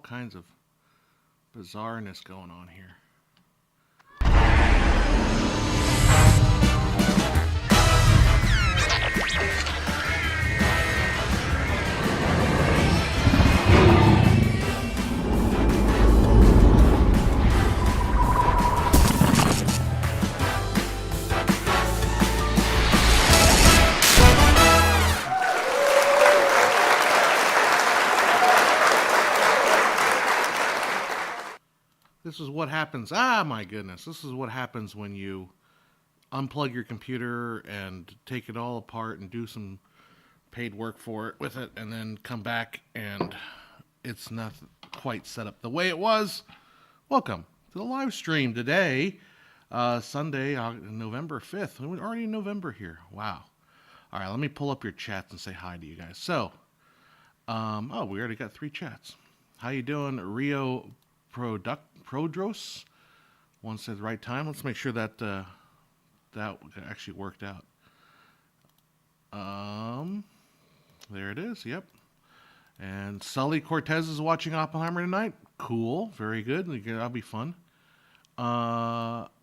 kinds of bizarreness going on here. This is what happens. My goodness. This is what happens when you unplug your computer and take it all apart and do some paid work for it with it and then come back and it's not quite set up the way it was. Welcome to the live stream today, Sunday, November 5th. We're already in November here. Wow. All right, let me pull up your chats and say hi to you guys. So, we already got 3 chats. How you doing, Rio Prodros? One said right time. Let's make sure that that actually worked out. There it is. Yep. And Sully Cortez is watching Oppenheimer tonight. Cool. Very good. That'll be fun.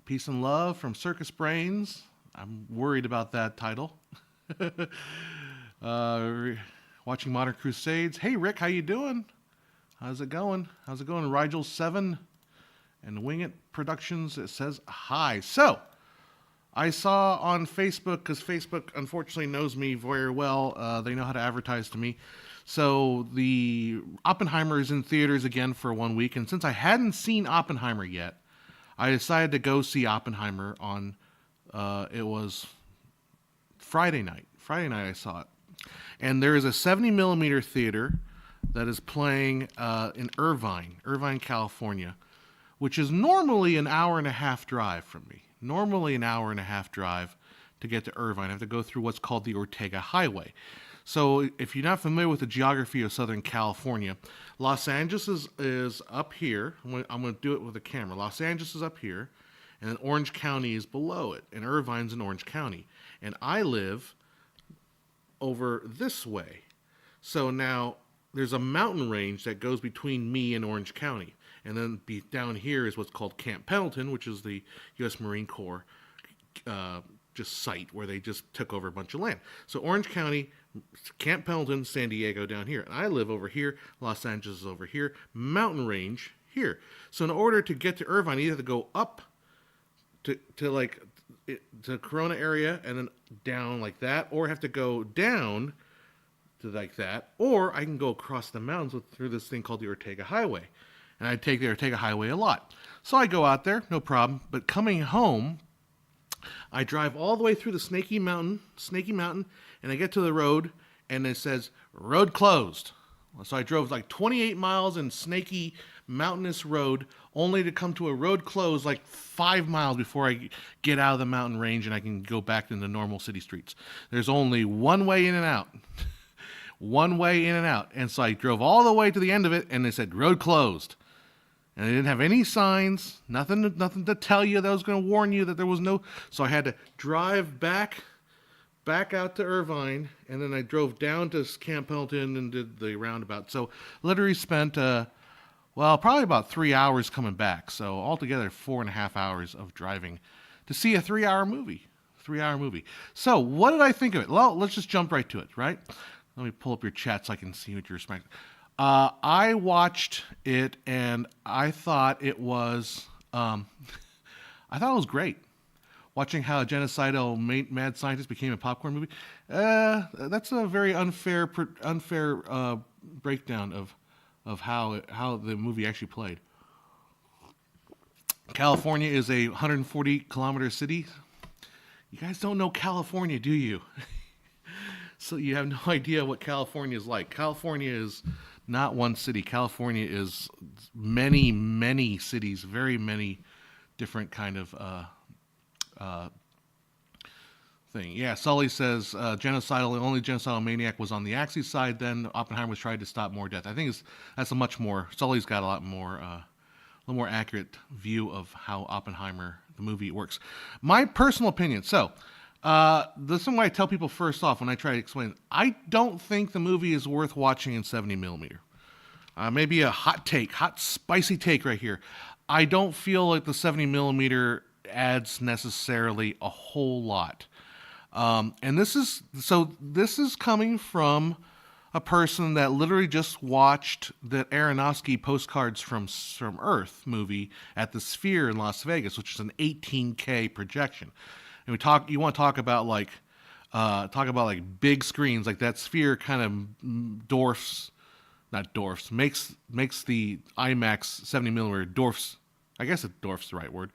Peace and love from Circus Brains. I'm worried about that title. Watching Modern Crusades. Hey Rick, how you doing? How's it going? Rigel 7 and Wing It Productions. It says hi. So, I saw on Facebook, because Facebook unfortunately knows me very well. They know how to advertise to me. So, the Oppenheimer is in theaters again for 1 week. And since I hadn't seen Oppenheimer yet, I decided to go see Oppenheimer on, it was Friday night. Friday night I saw it. And there is a 70 millimeter theater that is playing in Irvine, California, which is normally an hour and a half drive from me. Normally an hour and a half drive to get to Irvine. I have to go through what's called the Ortega Highway. So if you're not familiar with the geography of Southern California, Los Angeles is up here. I'm going to do it with a camera. Los Angeles is up here, and then Orange County is below it, and Irvine's in Orange County. And I live over this way. So now there's a mountain range that goes between me and Orange County. And then down here is what's called Camp Pendleton, which is the U.S. Marine Corps just site where they just took over a bunch of land. So Orange County, Camp Pendleton, San Diego down here. And I live over here. Los Angeles is over here. Mountain range here. So in order to get to Irvine, you have to go up to Corona area and then down like that, or have to go down to like that, or I can go across the mountains through this thing called the Ortega Highway. And I take the Ortega Highway a lot. So I go out there, no problem. But coming home, I drive all the way through the Snaky Mountain, and I get to the road, and it says, road closed. So I drove like 28 miles in snaky, mountainous road, only to come to a road closed like 5 miles before I get out of the mountain range and I can go back into normal city streets. There's only one way in and out. One way in and out. And so I drove all the way to the end of it, and they said, road closed. And they didn't have any signs, nothing to tell you that was going to warn you that there was no. So I had to drive back out to Irvine, and then I drove down to Camp Pendleton and did the roundabout. So literally spent, probably about 3 hours coming back. So altogether, 4.5 hours of driving to see a 3-hour movie. 3-hour movie. So what did I think of it? Well, let's just jump right to it, right? Let me pull up your chat so I can see what you're expecting. I watched it and I thought it was great. Watching how a genocidal mad scientist became a popcorn movie. That's a very unfair breakdown of how the movie actually played. California is a 140-kilometer city. You guys don't know California, do you? So you have no idea what California is like. California is not one city. California is many, many cities, very many different kind of thing. Yeah, Sully says the only genocidal maniac was on the Axis side. Then Oppenheimer was trying to stop more death. I think that's a much more. Sully's got a little more accurate view of how Oppenheimer the movie works. My personal opinion. So. This is what I tell people first off when I try to explain it. I don't think the movie is worth watching in 70 millimeter. Maybe a hot spicy take right here. I don't feel like the 70 millimeter adds necessarily a whole lot. And this is coming from a person that literally just watched the Aronofsky Postcards from Earth movie at the Sphere in Las Vegas, which is an 18K projection. And you want to talk about like big screens, like that Sphere kind of makes the IMAX 70 millimeter dwarfs. I guess it dwarfs the right word.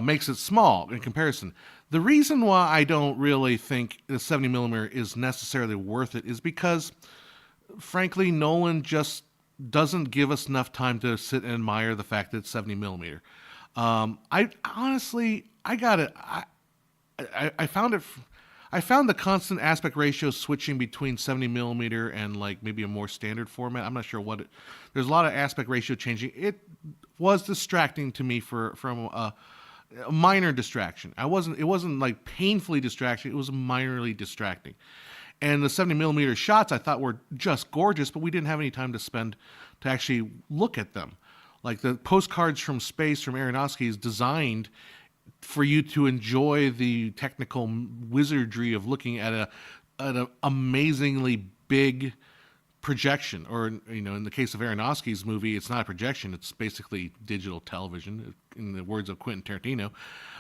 Makes it small in comparison. The reason why I don't really think the 70 millimeter is necessarily worth it is because, frankly, Nolan just doesn't give us enough time to sit and admire the fact that it's 70 millimeter. I honestly, I got it. I found it. I found the constant aspect ratio switching between 70 millimeter and like maybe a more standard format. I'm not sure what it. There's a lot of aspect ratio changing. It was distracting to me from a minor distraction. It wasn't like painfully distracting. It was minorly distracting. And the 70 millimeter shots I thought were just gorgeous, but we didn't have any time to spend to actually look at them. Like the Postcards from Space from Aronofsky is designed for you to enjoy the technical wizardry of looking at an amazingly big projection, or in the case of Aronofsky's movie, it's not a projection; it's basically digital television, in the words of Quentin Tarantino.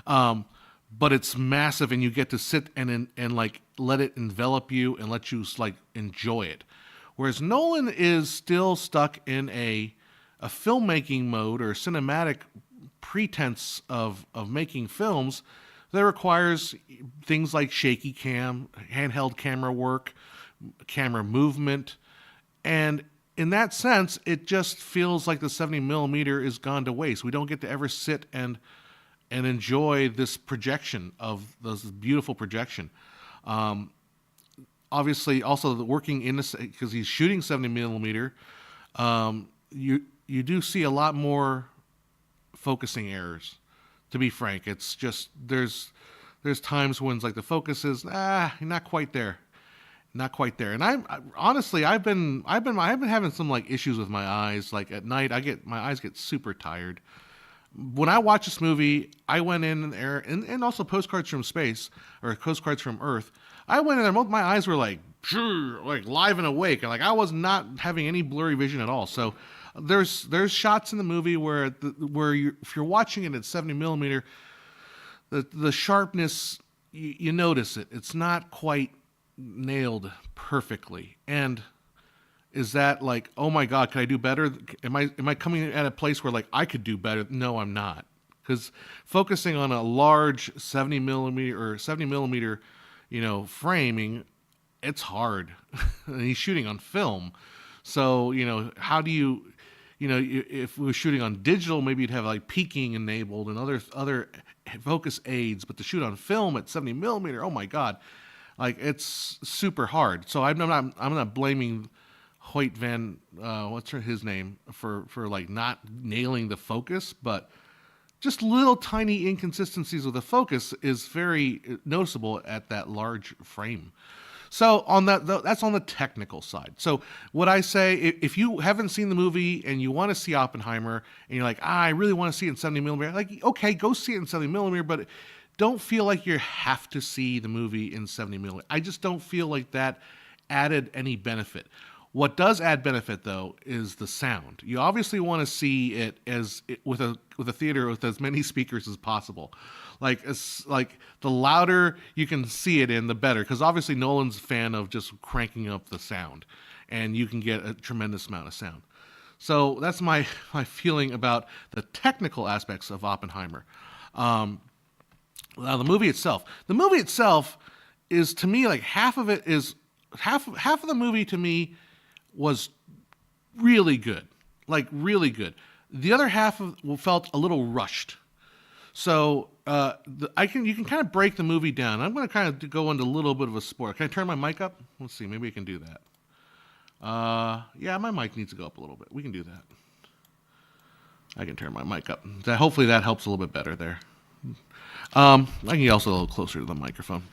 But it's massive, and you get to sit and like let it envelop you and let you like enjoy it. Whereas Nolan is still stuck in a filmmaking mode or cinematic pretense of making films that requires things like shaky cam, handheld camera work, camera movement, and in that sense, it just feels like the 70 millimeter is gone to waste. We don't get to ever sit and enjoy this projection of this beautiful projection. Obviously, also the working in this, because he's shooting 70 millimeter, you do see a lot more focusing errors. To be frank, it's just there's times when it's like the focus is not quite there. And I've been having some like issues with my eyes. Like at night, my eyes get super tired. When I watch this movie, I went in there, and also Postcards from Space or Postcards from Earth. I went in there, my eyes were like live and awake, and like I was not having any blurry vision at all. So there's shots in the movie where if you're watching it at 70 millimeter, the sharpness you notice it. It's not quite nailed perfectly. And is that like, oh my God, can I do better? Am I coming at a place where like I could do better? No, I'm not. Because focusing on a large 70 millimeter, framing, it's hard. And he's shooting on film. So, how do you, if we were shooting on digital, maybe you'd have like peaking enabled and other focus aids, but to shoot on film at 70 millimeter, oh my God, like it's super hard. So I'm not blaming Hoyt Van, what's his name, for like not nailing the focus, but just little tiny inconsistencies with the focus is very noticeable at that large frame. So on that's on the technical side. So what I say, if you haven't seen the movie and you want to see Oppenheimer and you're like, I really want to see it in 70 millimeter, like, okay, go see it in 70 millimeter, but don't feel like you have to see the movie in 70 millimeter. I just don't feel like that added any benefit. What does add benefit, though, is the sound. You obviously want to see it with a theater with as many speakers as possible. Like the louder you can see it in, the better. Because obviously Nolan's a fan of just cranking up the sound, and you can get a tremendous amount of sound. So that's my feeling about the technical aspects of Oppenheimer. Now the movie itself is, to me, like half of the movie to me was really good, like really good. The other half felt a little rushed. So you can kind of break the movie down. I'm going to kind of go into a little bit of a spoiler. Can I turn my mic up? Let's see. Maybe I can do that. Yeah, my mic needs to go up a little bit. We can do that. I can turn my mic up. Hopefully that helps a little bit better there. I can get also a little closer to the microphone.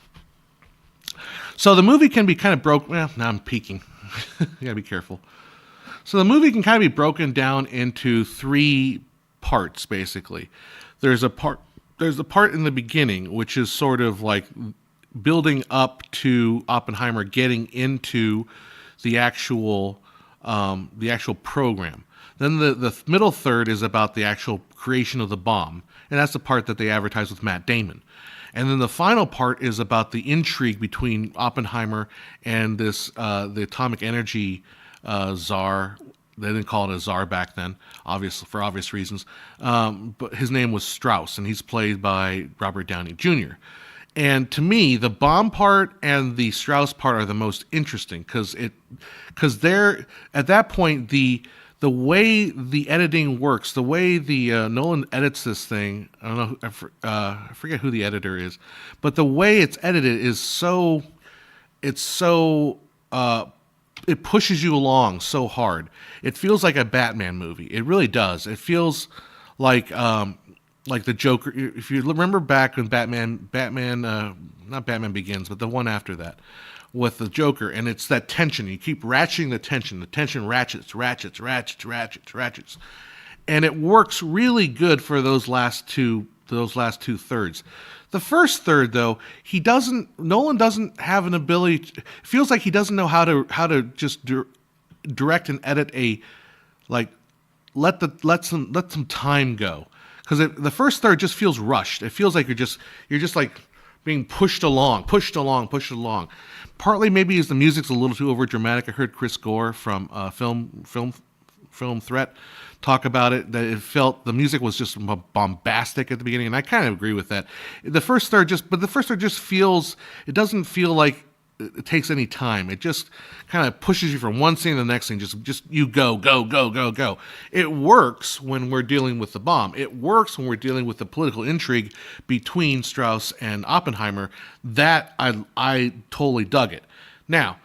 So the movie can be kind of broke. Well, now I'm peeking. You gotta be careful. So the movie can kind of be broken down into three parts, basically. There's a part there's the part in the beginning, which is sort of like building up to Oppenheimer getting into the actual program. Then the middle third is about the actual creation of the bomb, and that's the part that they advertise with Matt Damon. And then the final part is about the intrigue between Oppenheimer and this the atomic energy czar. They didn't call it a czar back then, obviously for obvious reasons. But his name was Strauss, and he's played by Robert Downey Jr. And to me, the bomb part and the Strauss part are the most interesting because they're at that point the way the editing works, the way the Nolan edits this thing. I don't know, I forget who the editor is, but the way it's edited is it's so it pushes you along so hard. It feels like a Batman movie. It really does. It feels like the Joker. If you remember back when not Batman Begins, but the one after that, with the Joker, and it's that tension. You keep ratcheting the tension. The tension ratchets, and it works really good for those last two thirds. The first third, though, Nolan doesn't have an ability. It feels like he doesn't know how to just direct and edit let some time go, because the first third just feels rushed. It feels like you're just like being pushed along. Partly maybe is the music's a little too over dramatic. I heard Chris Gore from Film Threat talk about it, that it felt the music was just bombastic at the beginning, and I kind of agree with that. The first third just feels, it doesn't feel like it takes any time. It just kind of pushes you from one scene to the next scene. Just you go. It works when we're dealing with the bomb. It works when we're dealing with the political intrigue between Strauss and Oppenheimer. That I totally dug it. Now,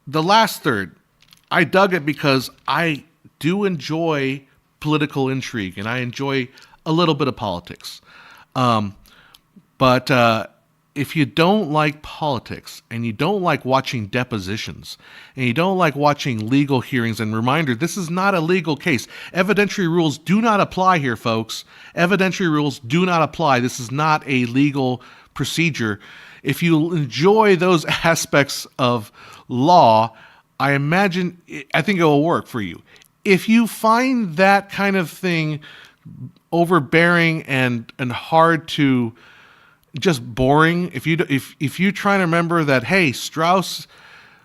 the last third, I dug it because I do enjoy political intrigue and I enjoy a little bit of politics. But if you don't like politics and you don't like watching depositions and you don't like watching legal hearings, and reminder, this is not a legal case. Evidentiary rules do not apply here, folks. Evidentiary rules do not apply. This is not a legal procedure. If you enjoy those aspects of law, I think it will work for you. If you find that kind of thing overbearing and hard to, just boring, if you try to remember that, hey, Strauss,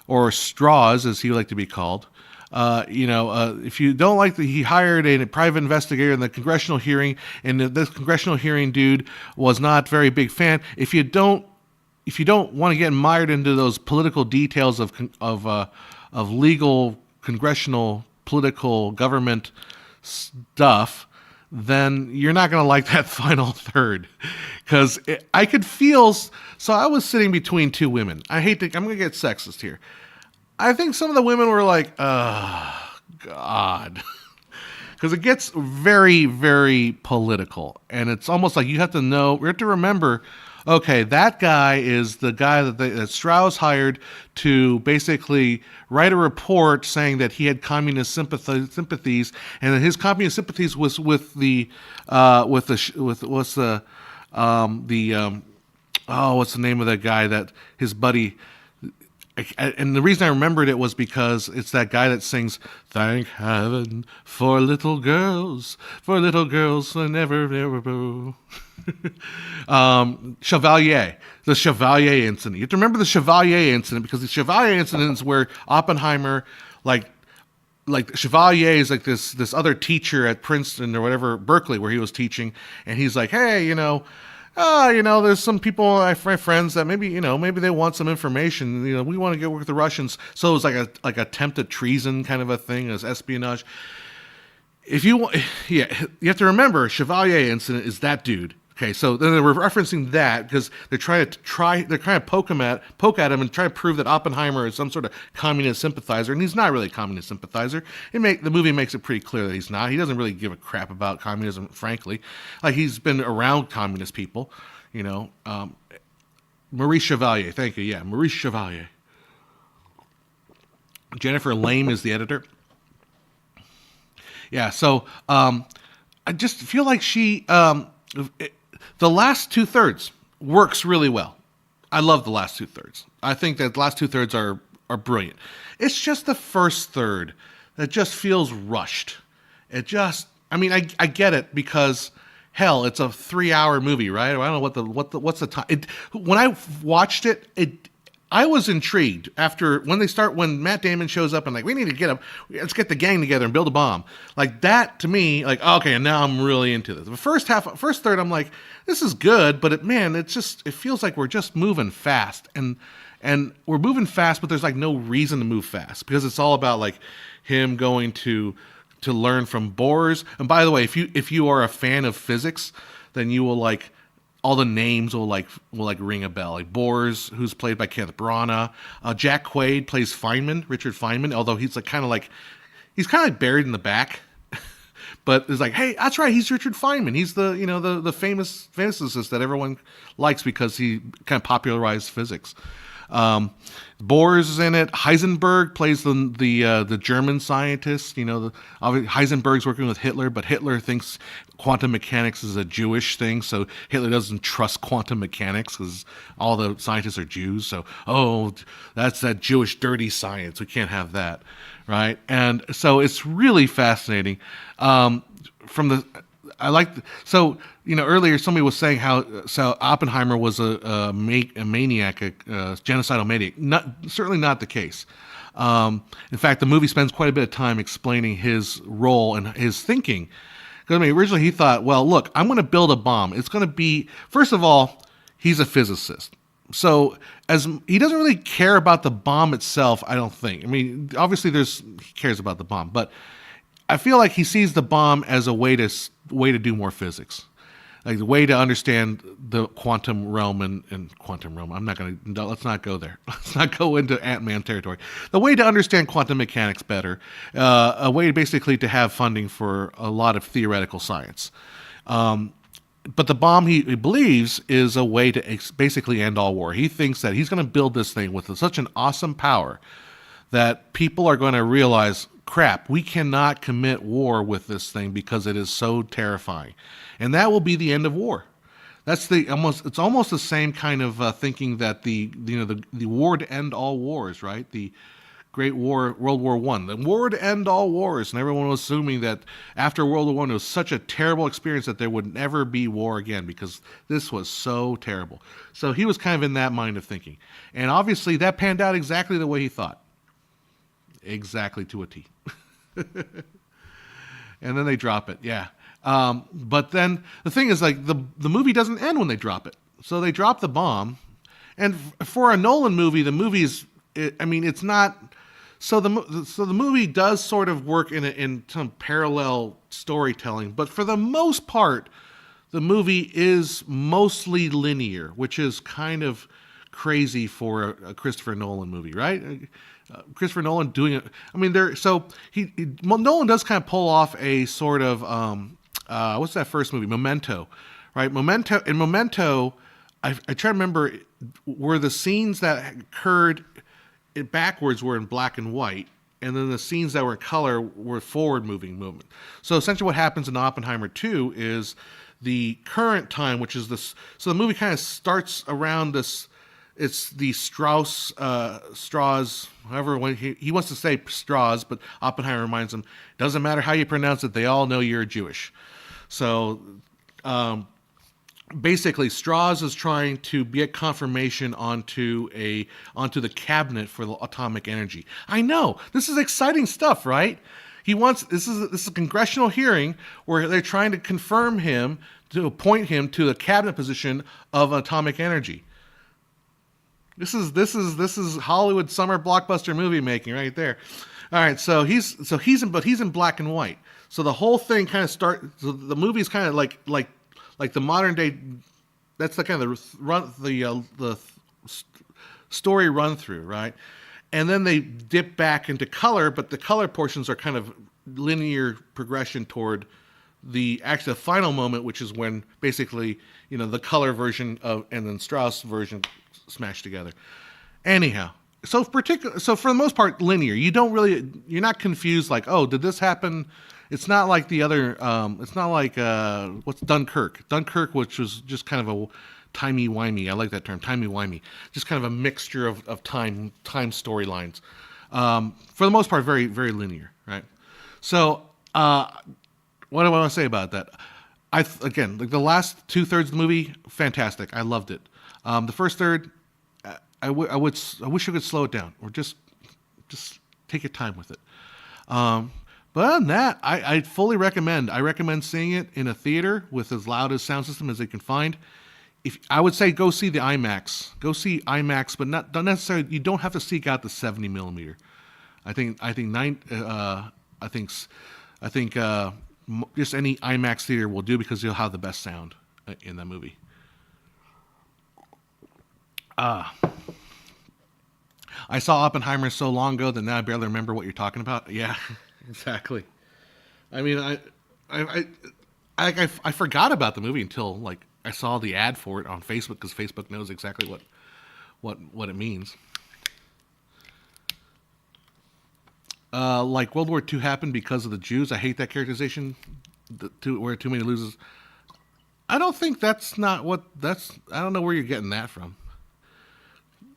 or Strauss as he would like to be called, if you don't like that he hired a private investigator in the congressional hearing, and this congressional hearing dude was not very big fan, if you don't want to get mired into those political details of legal congressional political government stuff, then you're not going to like that final third, because I could feel. So I was sitting between two women. I'm going to get sexist here. I think some of the women were like, oh, God. Because it gets very, very political. And it's almost like you have to remember, okay, that guy is the guy that Strauss hired to basically write a report saying that he had communist sympathies, and that his communist sympathies was what's the name of that guy that his buddy. And the reason I remembered it was because it's that guy that sings, "Thank heaven for little girls who never go." Chevalier, the Chevalier incident. You have to remember the Chevalier incident, because the Chevalier incident is where Oppenheimer, like Chevalier is like this other teacher at Princeton or whatever, Berkeley, where he was teaching, and he's like, hey, there's some people, my friends, that maybe they want some information. We want to get work with the Russians. So it was like attempted treason kind of a thing, as espionage. You have to remember, Chevalier incident is that dude. Okay, so then they were referencing that because they're trying to poke at him and try to prove that Oppenheimer is some sort of communist sympathizer, and he's not really a communist sympathizer. The movie makes it pretty clear that he's not. He doesn't really give a crap about communism, frankly. Like, he's been around communist people, Maurice Chevalier, thank you, yeah, Maurice Chevalier. Jennifer Lame is the editor. Yeah. So I just feel like the last 2/3 works really well. I love the last 2/3. I think that the last 2/3 are brilliant. It's just the first third that just feels rushed. It just, I mean, I get it because hell, it's a 3-hour movie, right? I don't know what's the time. When I watched it, I was intrigued after when Matt Damon shows up and like, we need to let's get the gang together and build a bomb. Like that to me, like, okay, and now I'm really into this. The first third, I'm like, this is good, but it feels like we're just moving fast and we're moving fast, but there's like no reason to move fast because it's all about like him going to learn from Bohr's. And by the way, if you are a fan of physics, then you will like all the names will ring a bell. Like Bohr's, who's played by Kenneth Branagh. Jack Quaid plays Richard Feynman, although he's kind of like buried in the back. But it's like, hey, that's right, he's Richard Feynman. He's the famous physicist that everyone likes because he kind of popularized physics. Bohr is in it. Heisenberg plays the German scientist. Heisenberg's working with Hitler, but Hitler thinks quantum mechanics is a Jewish thing, so Hitler doesn't trust quantum mechanics because all the scientists are Jews. So, that's that Jewish dirty science. We can't have that, right? And so it's really fascinating. Earlier somebody was saying how Oppenheimer was a maniac, a genocidal maniac. Certainly not the case. In fact, the movie spends quite a bit of time explaining his role and his thinking. Because originally he thought, well, look, I'm going to build a bomb. It's going to be, first of all, he's a physicist. So he doesn't really care about the bomb itself, I don't think. I mean, obviously he cares about the bomb, but I feel like he sees the bomb as a way to do more physics, like the way to understand the quantum realm and quantum realm. Let's not go there. Let's not go into Ant-Man territory. The way to understand quantum mechanics better, a way basically to have funding for a lot of theoretical science. But the bomb he believes is a way to basically end all war. He thinks that he's going to build this thing with such an awesome power that people are going to realize, crap, we cannot commit war with this thing because it is so terrifying. And that will be the end of war. It's almost the same kind of thinking that the war to end all wars, right? The Great War, World War I, the war to end all wars. And everyone was assuming that after World War I, it was such a terrible experience that there would never be war again because this was so terrible. So he was kind of in that mind of thinking. And obviously that panned out exactly the way he thought. Exactly to a T. And then they drop it, yeah. But then the thing is, like, the movie doesn't end when they drop it. So they drop the bomb. And for a Nolan movie, the movie is, it's not. So the movie does sort of work in some parallel storytelling, but for the most part, the movie is mostly linear, which is kind of crazy for a Christopher Nolan movie, right? Christopher Nolan doing it. Nolan does kind of pull off a sort of what's that first movie? Memento, right? Memento. I try to remember, were the scenes that occurred backwards were in black and white, and then the scenes that were in color were forward-moving movement. So essentially what happens in Oppenheimer 2 is the current time, which is this. So the movie kind of starts around this. It's the Strauss, however, when he wants to say Strauss, but Oppenheimer reminds him, doesn't matter how you pronounce it, they all know you're Jewish. So basically, Strauss is trying to get confirmation onto the cabinet for the atomic energy. I know, this is exciting stuff, right? This is a congressional hearing where they're trying to confirm him, to appoint him to the cabinet position of atomic energy. This is Hollywood summer blockbuster movie making right there. All right, so he's in black and white. So the whole thing kind of So the movie's kind of like the modern day. That's the kind of the story run through, right? And then they dip back into color, but the color portions are kind of linear progression toward the final moment, which is when basically the color version and then Strauss version smashed together. Anyhow, so for the most part linear. You're not confused like, oh, did this happen It's not like the other. It's not like what's Dunkirk. Dunkirk, which was just kind of a timey wimey. I like that term, timey wimey. Just kind of a mixture of time storylines. For the most part, very very linear, right? So, what do I want to say about that? Again, like the last 2/3 of the movie, fantastic. I loved it. The first third, I wish I could slow it down or just take your time with it. But other than that, I fully recommend. I recommend seeing it in a theater with as loud a sound system as they can find. If I would say go see the IMAX, go see IMAX, but not necessarily. You don't have to seek out the 70 millimeter. I think just any IMAX theater will do because you'll have the best sound in that movie. I saw Oppenheimer so long ago that now I barely remember what you're talking about. Yeah, exactly. I mean, I forgot about the movie until like I saw the ad for it on Facebook because Facebook knows exactly what it means. Like World War II happened because of the Jews. I hate that characterization. Where too many loses. I don't think that's not what that's. I don't know where you're getting that from.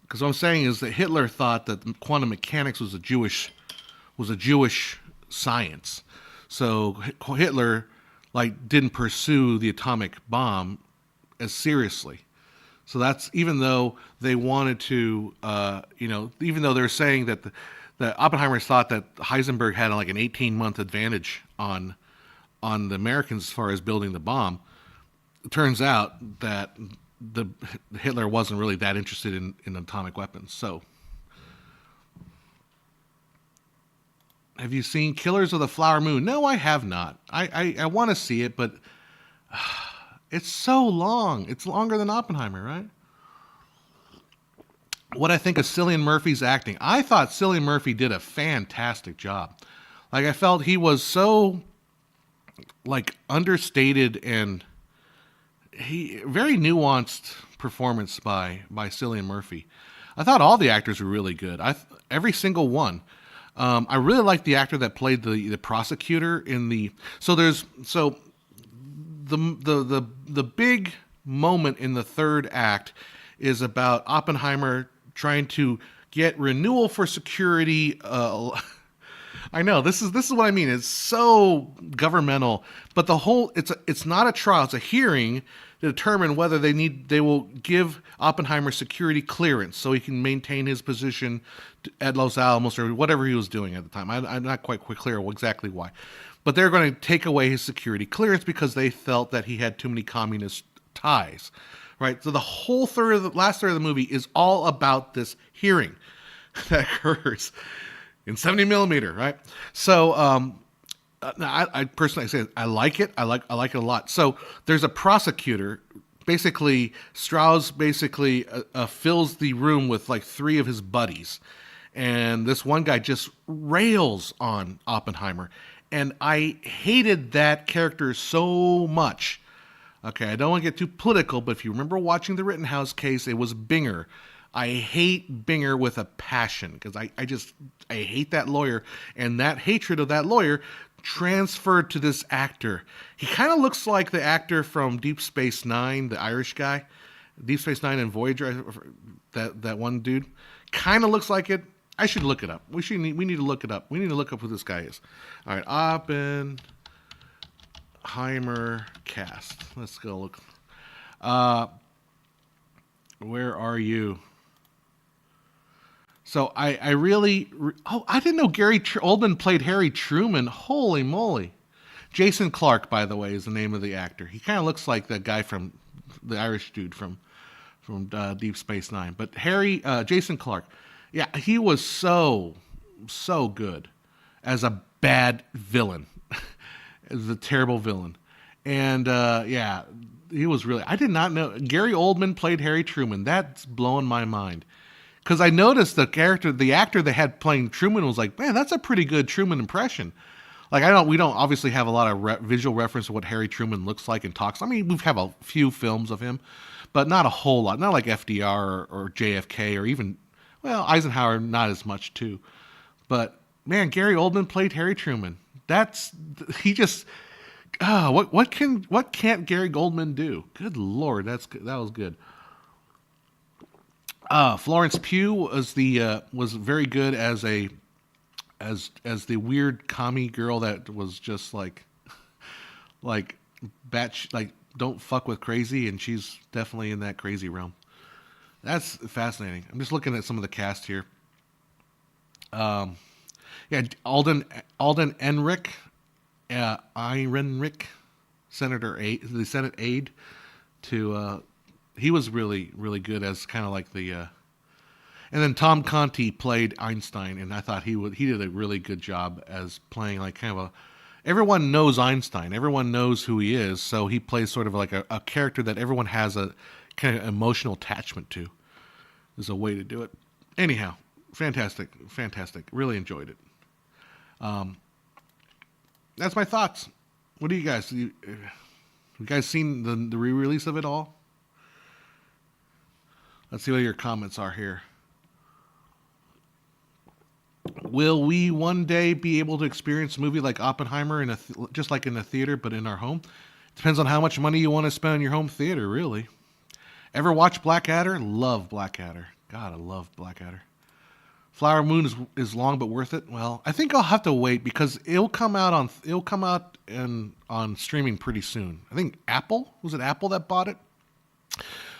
Because what I'm saying is that Hitler thought that quantum mechanics was a Jewish science. So Hitler didn't pursue the atomic bomb as seriously. So that's even though they wanted to, even though they're saying that the Oppenheimer thought that Heisenberg had like an 18-month advantage on the Americans as far as building the bomb. It turns out that Hitler wasn't really that interested in atomic weapons. So, have you seen Killers of the Flower Moon? No, I have not. I want to see it, but it's so long. It's longer than Oppenheimer, right? What I think of Cillian Murphy's acting. I thought Cillian Murphy did a fantastic job. Like, I felt he was so understated and very nuanced performance by Cillian Murphy. I thought all the actors were really good. Every single one. I really liked the actor that played the prosecutor in the. The big moment in the third act is about Oppenheimer trying to get renewal for security. I know this is what I mean. It's so governmental, but it's not a trial. It's a hearing to determine whether they will give Oppenheimer security clearance so he can maintain his position at Los Alamos or whatever he was doing at the time. I'm not quite clear exactly why, but they're going to take away his security clearance because they felt that he had too many communist ties. Right. So the whole last third of the movie is all about this hearing that occurs in 70 millimeter, right? So, I personally say I like it. I like it a lot. So there's a prosecutor. Basically, Strauss fills the room with like three of his buddies, and this one guy just rails on Oppenheimer, and I hated that character so much. Okay, I don't want to get too political, but if you remember watching the Rittenhouse case, it was Binger. I hate Binger with a passion because I hate that lawyer, and that hatred of that lawyer transferred to this actor. He kind of looks like the actor from Deep Space Nine, the Irish guy, Deep Space Nine and Voyager. That one dude kind of looks like it. I should look it up. We need to look it up. We need to look up who this guy is. All right, Oppenheimer cast. Let's go look. Where are you? So I really... I didn't know Gary Oldman played Harry Truman. Holy moly. Jason Clarke, by the way, is the name of the actor. He kind of looks like that guy from... the Irish dude from Deep Space Nine. But Jason Clarke, yeah, he was so good as a bad villain. As a terrible villain. And, yeah, he was really... I did not know... Gary Oldman played Harry Truman. That's blowing my mind. Because I noticed the actor they had playing Truman was like, man, that's a pretty good Truman impression. Like, we don't obviously have a lot of visual reference to what Harry Truman looks like and talks. I mean, we have a few films of him, but not a whole lot. Not like FDR or JFK or even, well, Eisenhower, not as much too. But, man, Gary Oldman played Harry Truman. That's he just. What can't Gary Goldman do? Good Lord, that was good. Florence Pugh was very good as the weird commie girl that was just like like don't fuck with crazy, and she's definitely in that crazy realm. That's fascinating. I'm just looking at some of the cast here. Um, yeah, Alden Enric, Ehrenreich, the Senate aide to. He was really good as kind of like the. And then Tom Conti played Einstein, and I thought he did a really good job as playing like kind of a. Everyone knows Einstein. Everyone knows who he is, so he plays sort of like a character that everyone has a kind of emotional attachment to. Is a way to do it. Anyhow, fantastic. Really enjoyed it. That's my thoughts. What do you guys? You guys seen the re-release of it all? Let's see what your comments are here. Will we one day be able to experience a movie like Oppenheimer just like in a theater, but in our home? Depends on how much money you want to spend on your home theater, really. Ever watch Blackadder? Love Blackadder. God, I love Blackadder. Flower Moon is long but worth it. Well, I think I'll have to wait because it'll come out on streaming pretty soon. I think was it Apple that bought it?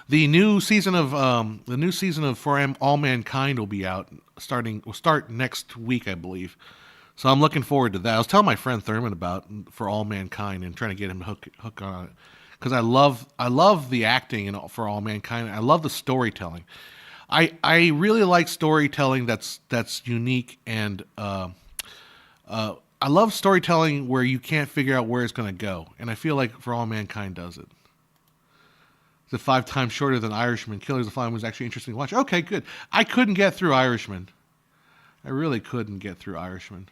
The new season of For All Mankind will be out will start next week, I believe. So I'm looking forward to that. I was telling my friend Thurman about For All Mankind and trying to get him hook on it because I love the acting in For All Mankind. I love the storytelling. I really like storytelling that's unique and I love storytelling where you can't figure out where it's going to go, and I feel like For All Mankind does it. It's 5 times shorter than Irishman. Killers of the Flower Moon was actually interesting to watch. Okay, good. I couldn't get through Irishman. I really couldn't get through Irishman.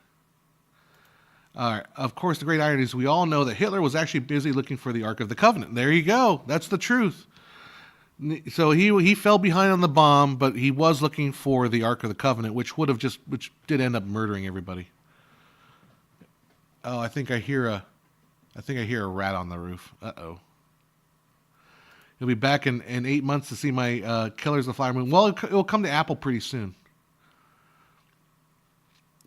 All right. Of course, the great irony is we all know that Hitler was actually busy looking for the Ark of the Covenant. There you go. That's the truth. So he fell behind on the bomb, but he was looking for the Ark of the Covenant, which did end up murdering everybody. Oh, I think I hear a rat on the roof. Uh-oh. He'll be back in 8 months to see my Killers of the Flower Moon. Well, it'll come to Apple pretty soon.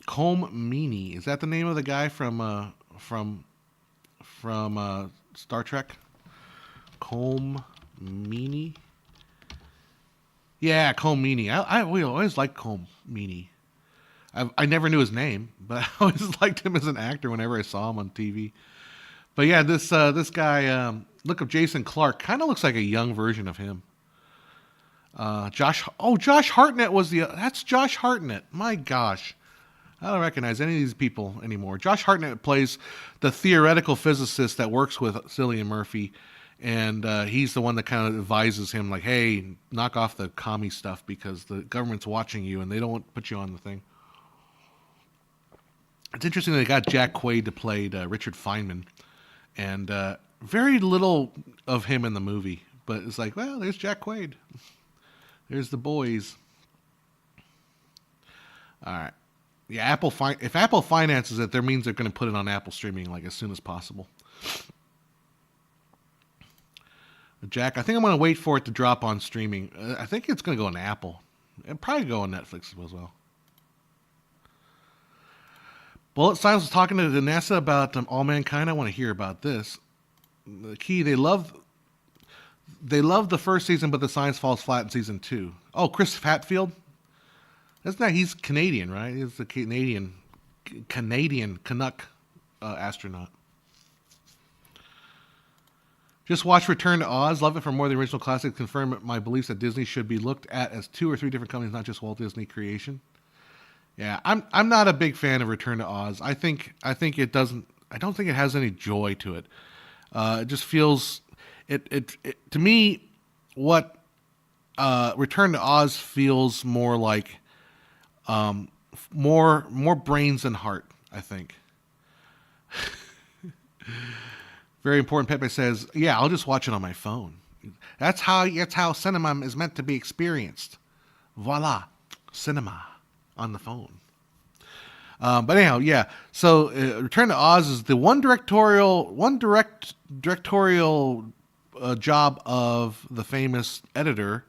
Colm Meaney, is that the name of the guy from Star Trek? Colm Meaney. Yeah, Colm Meaney. I always liked Colm Meaney. I never knew his name, but I always liked him as an actor whenever I saw him on TV. But yeah, this guy, look up Jason Clarke. Kind of looks like a young version of him. Josh Hartnett that's Josh Hartnett. My gosh. I don't recognize any of these people anymore. Josh Hartnett plays the theoretical physicist that works with Cillian Murphy, and he's the one that kind of advises him, like, hey, knock off the commie stuff because the government's watching you and they don't want to put you on the thing. It's interesting they got Jack Quaid to play Richard Feynman, and very little of him in the movie. But it's like, well, there's Jack Quaid. There's the boys. All right. Yeah, if Apple finances it, that means they're going to put it on Apple streaming like as soon as possible. Jack, I think I'm going to wait for it to drop on streaming. I think it's going to go on Apple. It'll probably go on Netflix as well. Bullet Science was talking to NASA about All Mankind. I want to hear about this. The key, they love the first season, but the science falls flat in season 2. Oh, Chris Hadfield? He's Canadian, right? He's a Canadian Canuck astronaut. Just watch Return to Oz. Love it for more than the original classic. Confirm my beliefs that Disney should be looked at as 2 or 3 different companies, not just Walt Disney creation. Yeah, I'm not a big fan of Return to Oz. I think it doesn't. I don't think it has any joy to it. It just feels it to me. What Return to Oz feels more like more brains than heart. I think. Very important. Pepe says, "Yeah, I'll just watch it on my phone. That's how cinema is meant to be experienced. Voila, cinema." On the phone. But anyhow, yeah. So Return to Oz is the directorial job of the famous editor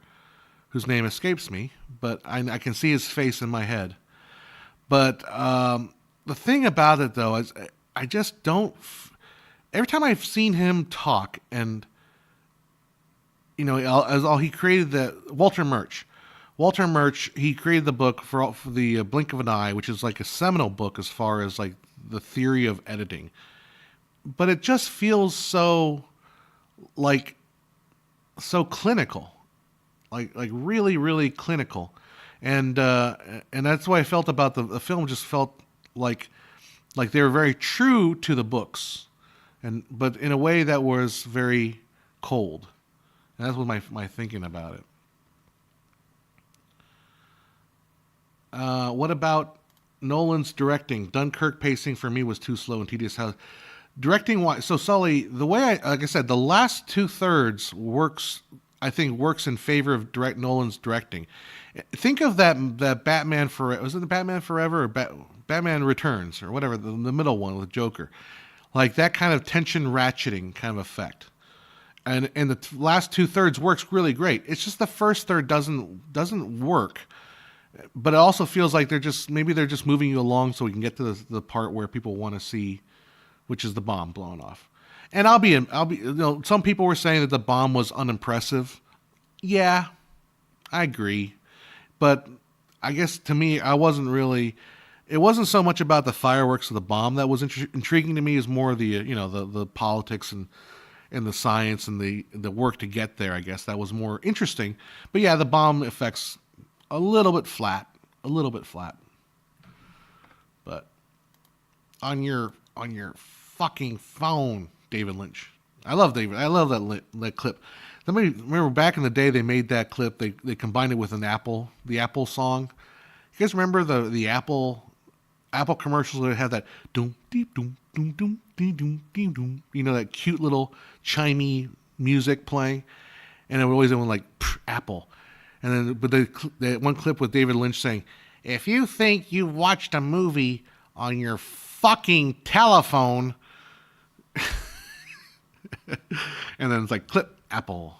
whose name escapes me, but I can see his face in my head. But the thing about it, though, is I just don't. Every time I've seen him talk, and as all he created Walter Murch. Walter Murch, he created the book for the Blink of an Eye, which is like a seminal book as far as like the theory of editing. But it just feels so like so clinical, like really really clinical, and that's what I felt about the film. Just felt like they were very true to the books, but in a way that was very cold. And that's what my thinking about it. What about Nolan's directing? Dunkirk pacing for me was too slow and tedious. How directing wise? So Sully, the way like I said, the last 2/3 works. I think works in favor of Nolan's directing. Think of that Batman Forever. Was it the Batman Forever or Batman Returns or whatever the middle one with Joker? Like that kind of tension ratcheting kind of effect. And the last 2/3 works really great. It's just the first third doesn't work. But it also feels like they're just moving you along so we can get to the part where people want to see, which is the bomb blowing off. And some people were saying that the bomb was unimpressive. Yeah, I agree. But I guess to me, it wasn't so much about the fireworks of the bomb that was intriguing to me. Is more the politics and the science and the work to get there. I guess that was more interesting. But yeah, the bomb effects a little bit flat. But on your fucking phone, David Lynch. I love that clip. Remember back in the day they made that clip. They combined it with the Apple song. You guys remember the Apple commercials that had that doom deep doom doom doom dee doom dee doom. That cute little chimey music playing, and it would always went like Apple. And then, but the one clip with David Lynch saying, "If you think you watched a movie on your fucking telephone," and then it's like clip Apple.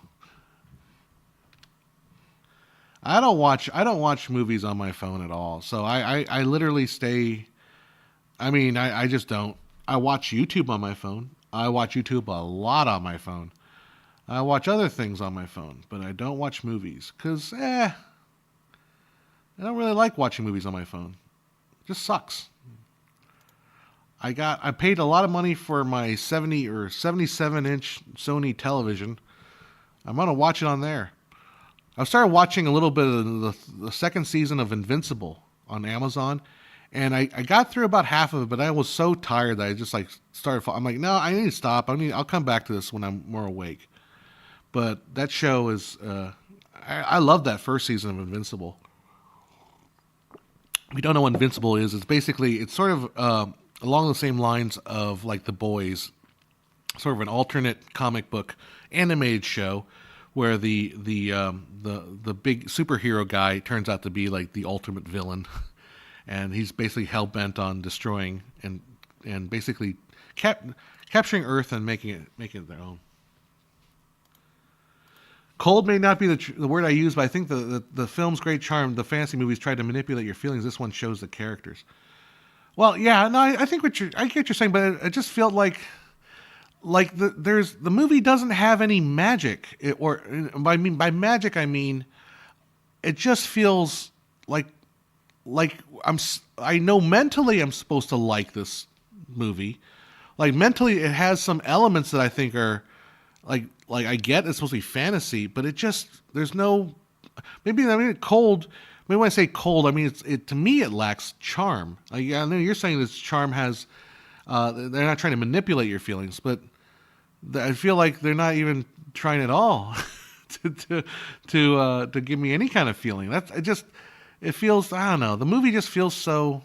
I don't watch movies on my phone at all. So I literally stay. I mean, I just don't. I watch YouTube on my phone. I watch YouTube a lot on my phone. I watch other things on my phone, but I don't watch movies because, I don't really like watching movies on my phone. It just sucks. I paid a lot of money for my 70 or 77-inch Sony television. I'm gonna watch it on there. I started watching a little bit of the second season of Invincible on Amazon, and I got through about half of it, but I was so tired that I just started. I'm like, no, I need to stop. I'll come back to this when I'm more awake. But that show is, I love that first season of Invincible. If you don't know what Invincible is, it's sort of along the same lines of like The Boys, sort of an alternate comic book animated show where the big superhero guy turns out to be like the ultimate villain, and he's basically hell bent on destroying and basically capturing Earth and making it their own. Cold may not be the word I use, but I think the film's great charm, the fantasy movies try to manipulate your feelings. This one shows the characters. Well, yeah, no, I think I get what you're saying, but it just felt like the movie doesn't have any magic. By magic I mean it just feels like I know mentally I'm supposed to like this movie. Like mentally it has some elements that I think are like I get it's supposed to be fantasy, but there's no cold. Maybe when I say cold, I mean to me it lacks charm. I know you're saying this charm has. They're not trying to manipulate your feelings, but I feel like they're not even trying at all to give me any kind of feeling. It feels, I don't know. The movie just feels so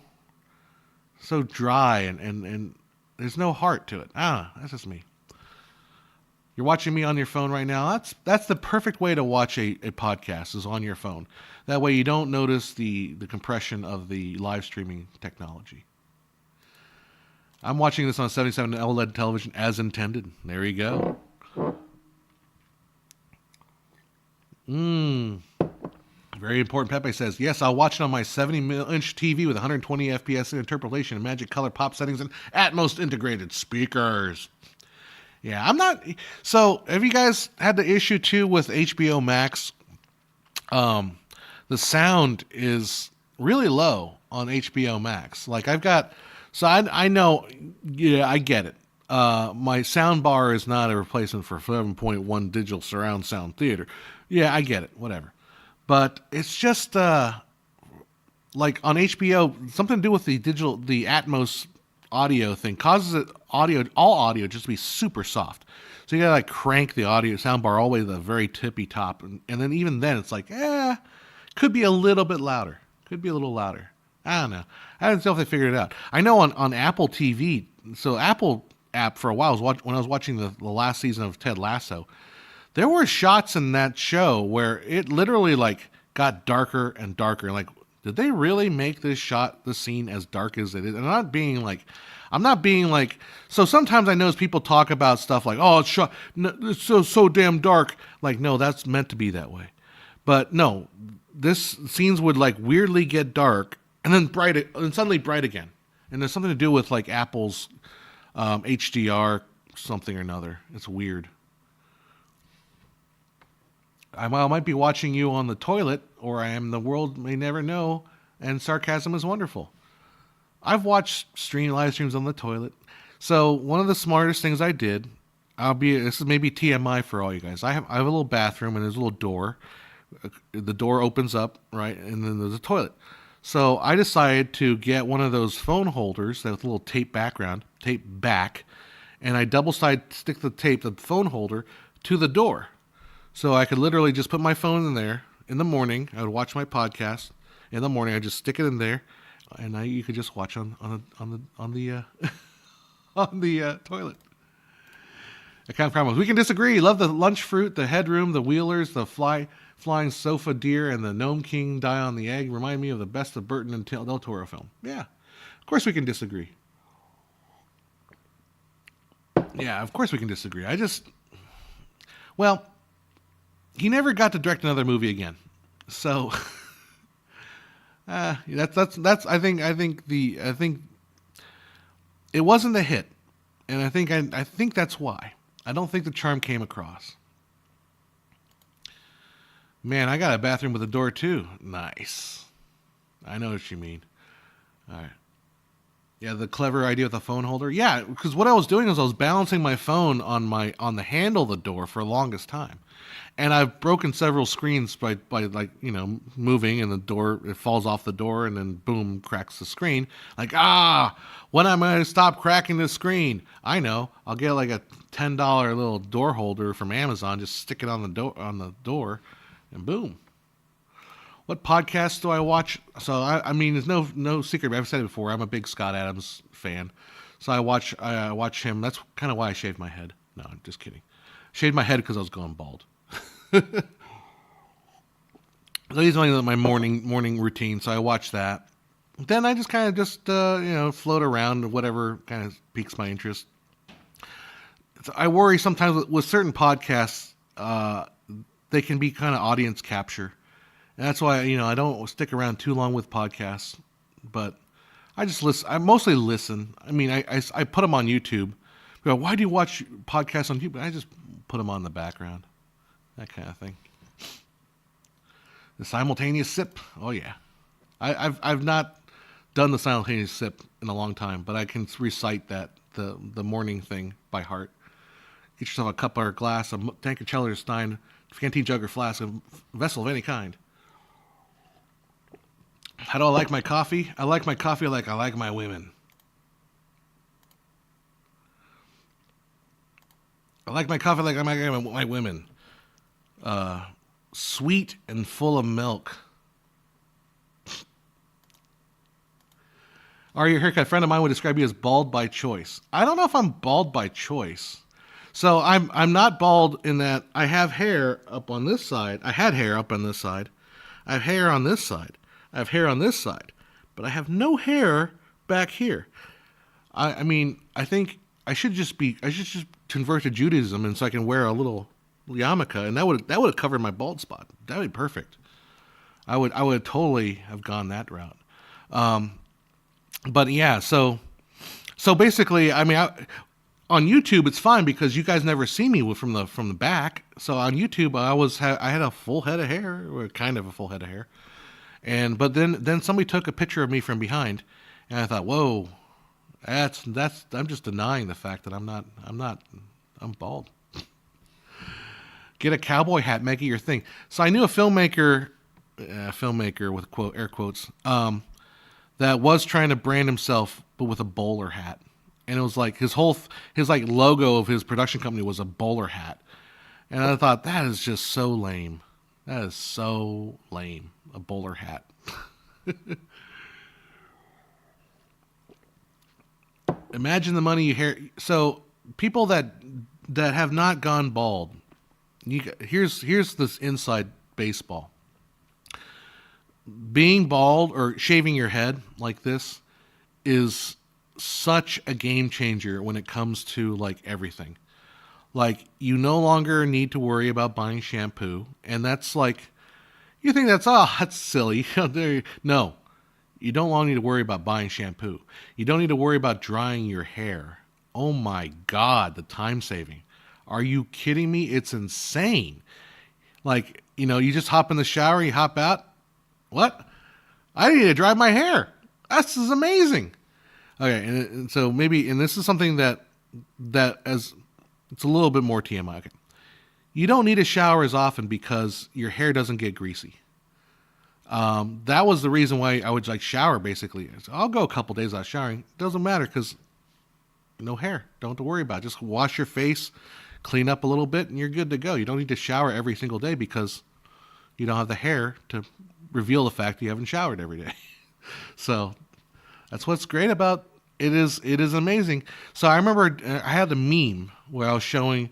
dry and there's no heart to it. That's just me. You're watching me on your phone right now. That's the perfect way to watch a podcast is on your phone. That way you don't notice the compression of the live streaming technology. I'm watching this on a 77 OLED television as intended. There you go. Very important. Pepe says, yes, I'll watch it on my 70-inch TV with 120 FPS interpolation and Magic Color pop settings and Atmos integrated speakers. Yeah, I'm not... So, have you guys had the issue, too, with HBO Max? The sound is really low on HBO Max. Like, I've got... So, I know... Yeah, I get it. My sound bar is not a replacement for 7.1 digital surround sound theater. Yeah, I get it. Whatever. But it's just... like, on HBO, something to do with the Atmos audio thing causes all audio just to be super soft. So you gotta like crank the audio soundbar all the way to the very tippy top, and then even then it's like, could be a little bit louder. Could be a little louder. I don't know. I don't know if they figured it out. I know on Apple TV, so Apple app for a while when I was watching the last season of Ted Lasso, there were shots in that show where it literally like got darker and darker. Like, did they really make this scene as dark as it is? And I'm not being like, so sometimes I know people talk about stuff like, oh, it's so damn dark. Like, no, that's meant to be that way. But no, this scenes would like weirdly get dark and then bright and suddenly bright again. And there's something to do with like Apple's HDR something or another. It's weird. I might be watching you on the toilet, or I am the world may never know, and sarcasm is wonderful. I've watched live streams on the toilet. So one of the smartest things I did, this is maybe TMI for all you guys. I have a little bathroom and there's a little door. The door opens up, right, and then there's a toilet. So I decided to get one of those phone holders that with a little tape back, and I stick the phone holder to the door. So I could literally just put my phone in there in the morning. I would watch my podcast in the morning. I just stick it in there, and you could just watch on the toilet. I can't promise. We can disagree. Love the lunch fruit, the headroom, the wheelers, the flying sofa deer, and the gnome king die on the egg. Remind me of the best of Burton and Del Toro film. Yeah, of course we can disagree. Yeah, of course we can disagree. He never got to direct another movie again, so that's. I think it wasn't a hit, and I think that's why. I don't think the charm came across. Man, I got a bathroom with a door too. Nice. I know what you mean. All right. Yeah, the clever idea with the phone holder. Yeah, because what I was doing is I was balancing my phone on the handle of the door for the longest time. And I've broken several screens by like, moving, and the door, it falls off the door and then boom, cracks the screen. Like, when am I going to stop cracking the screen? I know. I'll get like a $10 little door holder from Amazon, just stick it on the door and boom. What podcasts do I watch? So I mean, there's no secret. I've said it before. I'm a big Scott Adams fan, so I watch him. That's kind of why I shaved my head. No, I'm just kidding. Shaved my head because I was going bald. So he's only my morning routine. So I watch that. Then I just kind of float around whatever kind of piques my interest. So I worry sometimes with certain podcasts, they can be kind of audience capture. And that's why, I don't stick around too long with podcasts, but I just listen. I mostly listen. I mean, I put them on YouTube. People go, why do you watch podcasts on YouTube? I just put them on in the background, that kind of thing. The simultaneous sip. Oh yeah. I've not done the simultaneous sip in a long time, but I can recite the morning thing by heart. Get yourself a cup or a glass, a tankard, cellar, or stein, canteen, jug, or flask, a vessel of any kind. How do I like my coffee? I like my coffee like I like my women. I like my coffee like I like my women. Sweet and full of milk. Are your haircut? A friend of mine would describe you as bald by choice. I don't know if I'm bald by choice. So I'm not bald in that I have hair up on this side. I had hair up on this side. I have hair on this side. I have hair on this side. But I have no hair back here. I mean, I think I should just convert to Judaism, and so I can wear a little yarmulke, and that would have covered my bald spot. That would be perfect. I would totally have gone that route. Um, but yeah, so basically, I mean, on YouTube it's fine because you guys never see me from the back. So on YouTube, I had a full head of hair, or kind of a full head of hair, and but then somebody took a picture of me from behind, and I thought, whoa, that's I'm just denying the fact that I'm bald. Get a cowboy hat, make it your thing. So I knew filmmaker with quote air quotes, that was trying to brand himself, but with a bowler hat, and it was like his like logo of his production company was a bowler hat, and I thought that is just so lame. That is so lame. A bowler hat. Imagine the money you hear. So people that have not gone bald. Here's this inside baseball. Being bald or shaving your head like this is such a game changer when it comes to like everything. Like you no longer need to worry about buying shampoo, and that's like you think that's silly. No, you don't long need to worry about buying shampoo. You don't need to worry about drying your hair. Oh my God, the time saving. Are you kidding me? It's insane. Like, you just hop in the shower, you hop out. What? I need to dry my hair. This is amazing. Okay, and so maybe, and this is something that as it's a little bit more TMI. Okay. You don't need to shower as often because your hair doesn't get greasy. That was the reason why I would like shower basically. I'll go a couple days without showering. It doesn't matter because no hair. Don't have to worry about it. Just wash your face, clean up a little bit, and you're good to go. You don't need to shower every single day because you don't have the hair to reveal the fact that you haven't showered every day. So that's what's great about it. Is amazing. So I remember I had a meme where it was showing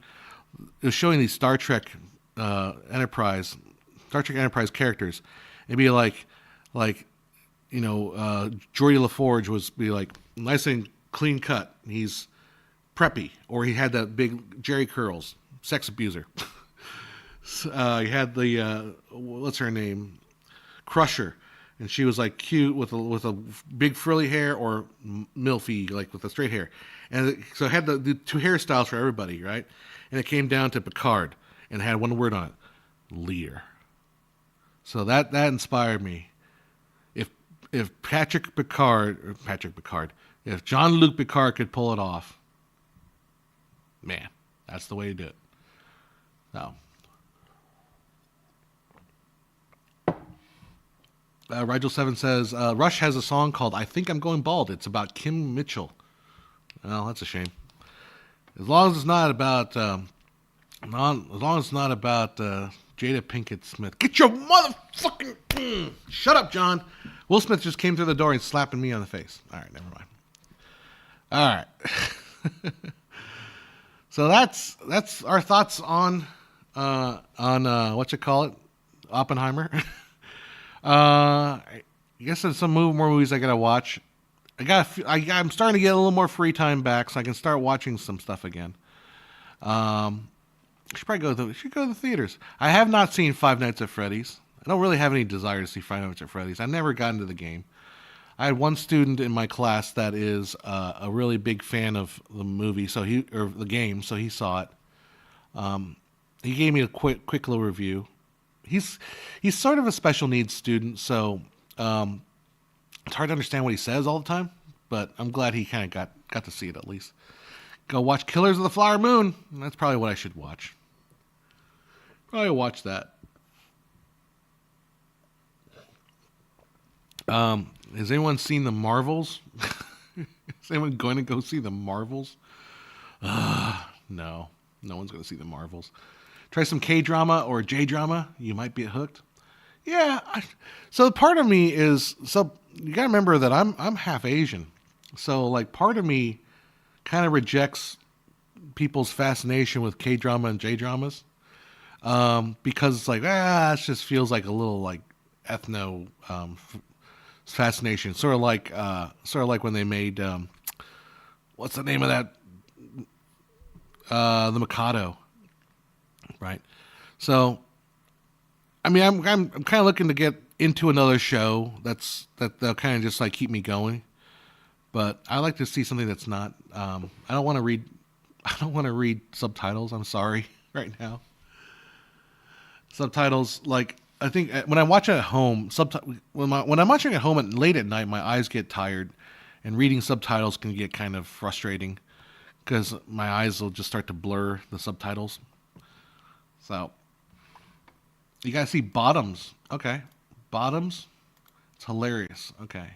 these Star Trek Enterprise characters. It'd be like Geordie LaForge was be like nice and clean cut. He's preppy, or he had that big Jerry curls, sex abuser. He had the what's her name, Crusher, and she was like cute with a big frilly hair, or milfy like with the straight hair, and so it had the two hairstyles for everybody, right? And it came down to Picard, and it had one word on it, Lear. So that inspired me. If if Jean-Luc Picard could pull it off, man, that's the way to do it. Now, Rigel7 says, Rush has a song called I Think I'm Going Bald. It's about Kim Mitchell. Well, that's a shame. As long as it's not about Jada Pinkett Smith. Get your motherfucking... Shut up, John. Will Smith just came through the door and slapping me on the face. All right, never mind. All right. So that's our thoughts on what you call it, Oppenheimer. I guess there's some more movies I gotta watch. I'm starting to get a little more free time back, so I can start watching some stuff again. Should probably go to the theaters. I have not seen Five Nights at Freddy's. I don't really have any desire to see Five Nights at Freddy's. I never got into the game. I had one student in my class that is a really big fan of the movie, or the game, so he saw it. He gave me a quick little review. He's sort of a special needs student, so it's hard to understand what he says all the time. But I'm glad he kind of got to see it at least. Go watch Killers of the Flower Moon. That's probably what I should watch. Probably watch that. Has anyone seen the Marvels? Is anyone going to go see the Marvels? No one's going to see the Marvels. Try some K-drama or J-drama. You might be hooked. Yeah. So part of me is, so you got to remember that I'm half Asian. So like part of me kind of rejects people's fascination with K-drama and J-dramas. Because it's like, it just feels like a little like ethno fascination, sort of like when they made what's the name of that? The Mikado, right? So, I mean, I'm kind of looking to get into another show that'll kind of just like keep me going. But I like to see something that's not. I don't want to read. I don't want to read subtitles. I'm sorry, right now. Subtitles, like I think when I watch it at home, when I'm watching at home late at night, my eyes get tired, and reading subtitles can get kind of frustrating because my eyes will just start to blur the subtitles. So you guys see Bottoms, okay? Bottoms, it's hilarious. Okay,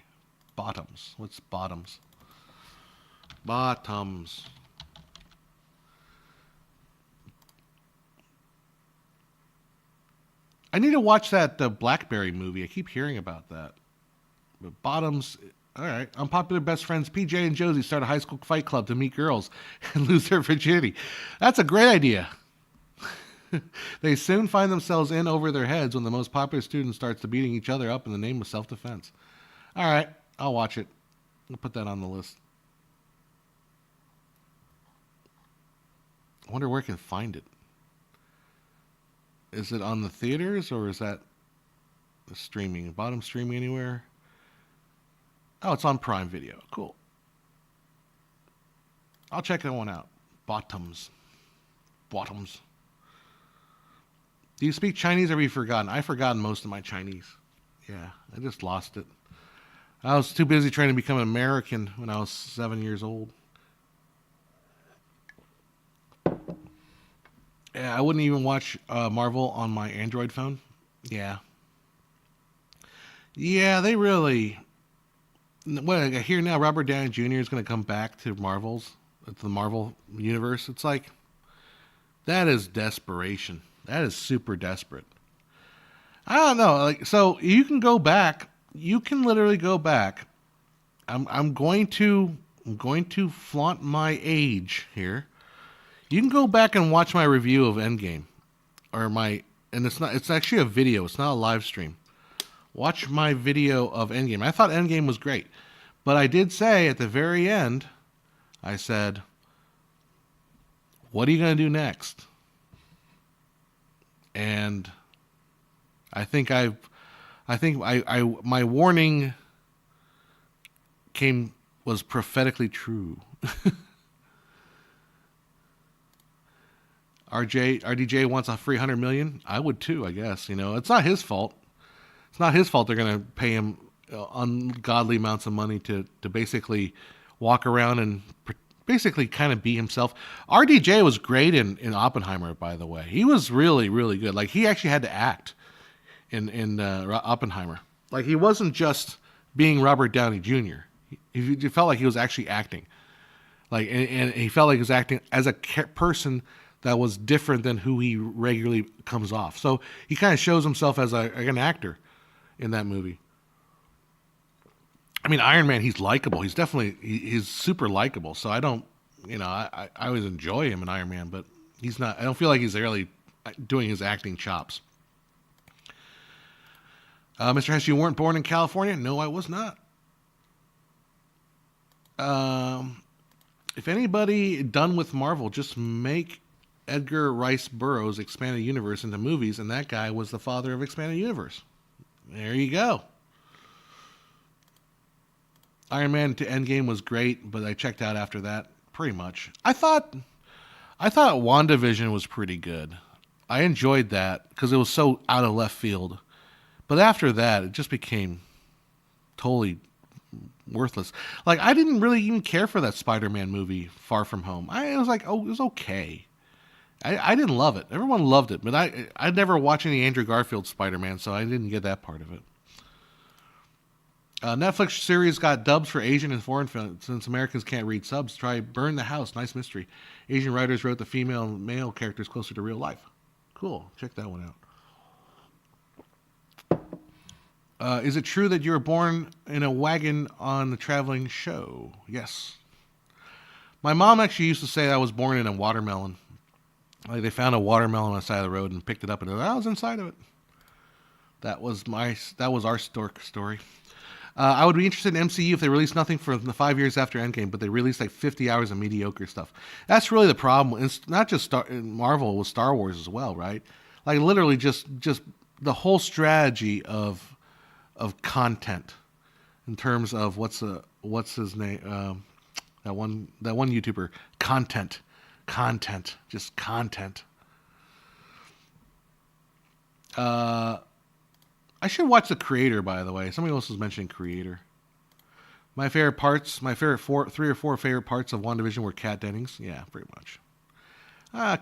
Bottoms. What's Bottoms? Bottoms. I need to watch that Blackberry movie. I keep hearing about that. But Bottoms, all right. Unpopular best friends PJ and Josie start a high school fight club to meet girls and lose their virginity. That's a great idea. They soon find themselves in over their heads when the most popular student starts to beating each other up in the name of self-defense. All right, I'll watch it. I'll put that on the list. I wonder where I can find it. Is it on the theaters or is that the streaming? Bottom streaming anywhere? Oh, it's on Prime Video. Cool. I'll check that one out. Bottoms. Bottoms. Do you speak Chinese or have you forgotten? I've forgotten most of my Chinese. Yeah, I just lost it. I was too busy trying to become an American when I was 7 years old. Yeah, I wouldn't even watch Marvel on my Android phone. Yeah. Yeah, they really... What I hear now, Robert Downey Jr. is going to come back to the Marvel universe. It's like, that is desperation. That is super desperate. I don't know. Like, so you can go back. You can literally go back. I'm going to flaunt my age here. You can go back and watch my review of Endgame, and it's actually a video. It's not a live stream. Watch my video of Endgame. I thought Endgame was great, but I did say at the very end, I said, "What are you going to do next?" And I think my warning was prophetically true. RDJ wants a free 100 million. I would too, I guess. It's not his fault. It's not his fault they're going to pay him ungodly amounts of money to basically walk around and basically kind of be himself. RDJ was great in Oppenheimer, by the way. He was really, really good. Like, he actually had to act in Oppenheimer. Like, he wasn't just being Robert Downey Jr. He felt like he was actually acting. Like, and he felt like he was acting as a person that was different than who he regularly comes off. So he kind of shows himself as an actor in that movie. I mean, Iron Man, he's likable. He's super likable. So I don't, I always enjoy him in Iron Man, but he's not, I don't feel like he's really doing his acting chops. Mr. Hess, you weren't born in California? No, I was not. If anybody done with Marvel, just make Edgar Rice Burroughs' Expanded Universe into movies, and that guy was the father of Expanded Universe. There you go. Iron Man to Endgame was great, but I checked out after that, pretty much. I thought WandaVision was pretty good. I enjoyed that because it was so out of left field. But after that, it just became totally worthless. Like, I didn't really even care for that Spider-Man movie, Far From Home. It was like, it was okay. I didn't love it. Everyone loved it, but I never watched any Andrew Garfield Spider-Man, so I didn't get that part of it. Netflix series got dubs for Asian and foreign films. Since Americans can't read subs, try Burn the House. Nice mystery. Asian writers wrote the female and male characters closer to real life. Cool. Check that one out. Is it true that you were born in a wagon on the traveling show? Yes. My mom actually used to say I was born in a watermelon. Like, they found a watermelon on the side of the road and picked it up, and I was inside of it. That was our stork story. I would be interested in MCU if they released nothing for the 5 years after Endgame, but they released like 50 hours of mediocre stuff. That's really the problem. It's not just Marvel with Star Wars as well, right? Like literally just the whole strategy of content in terms of what's his name that one YouTuber, content, just content. Uh, I should watch The Creator, by the way. Somebody else was mentioning Creator. My favorite three or four favorite parts of WandaVision were Kat Dennings. Yeah, pretty much.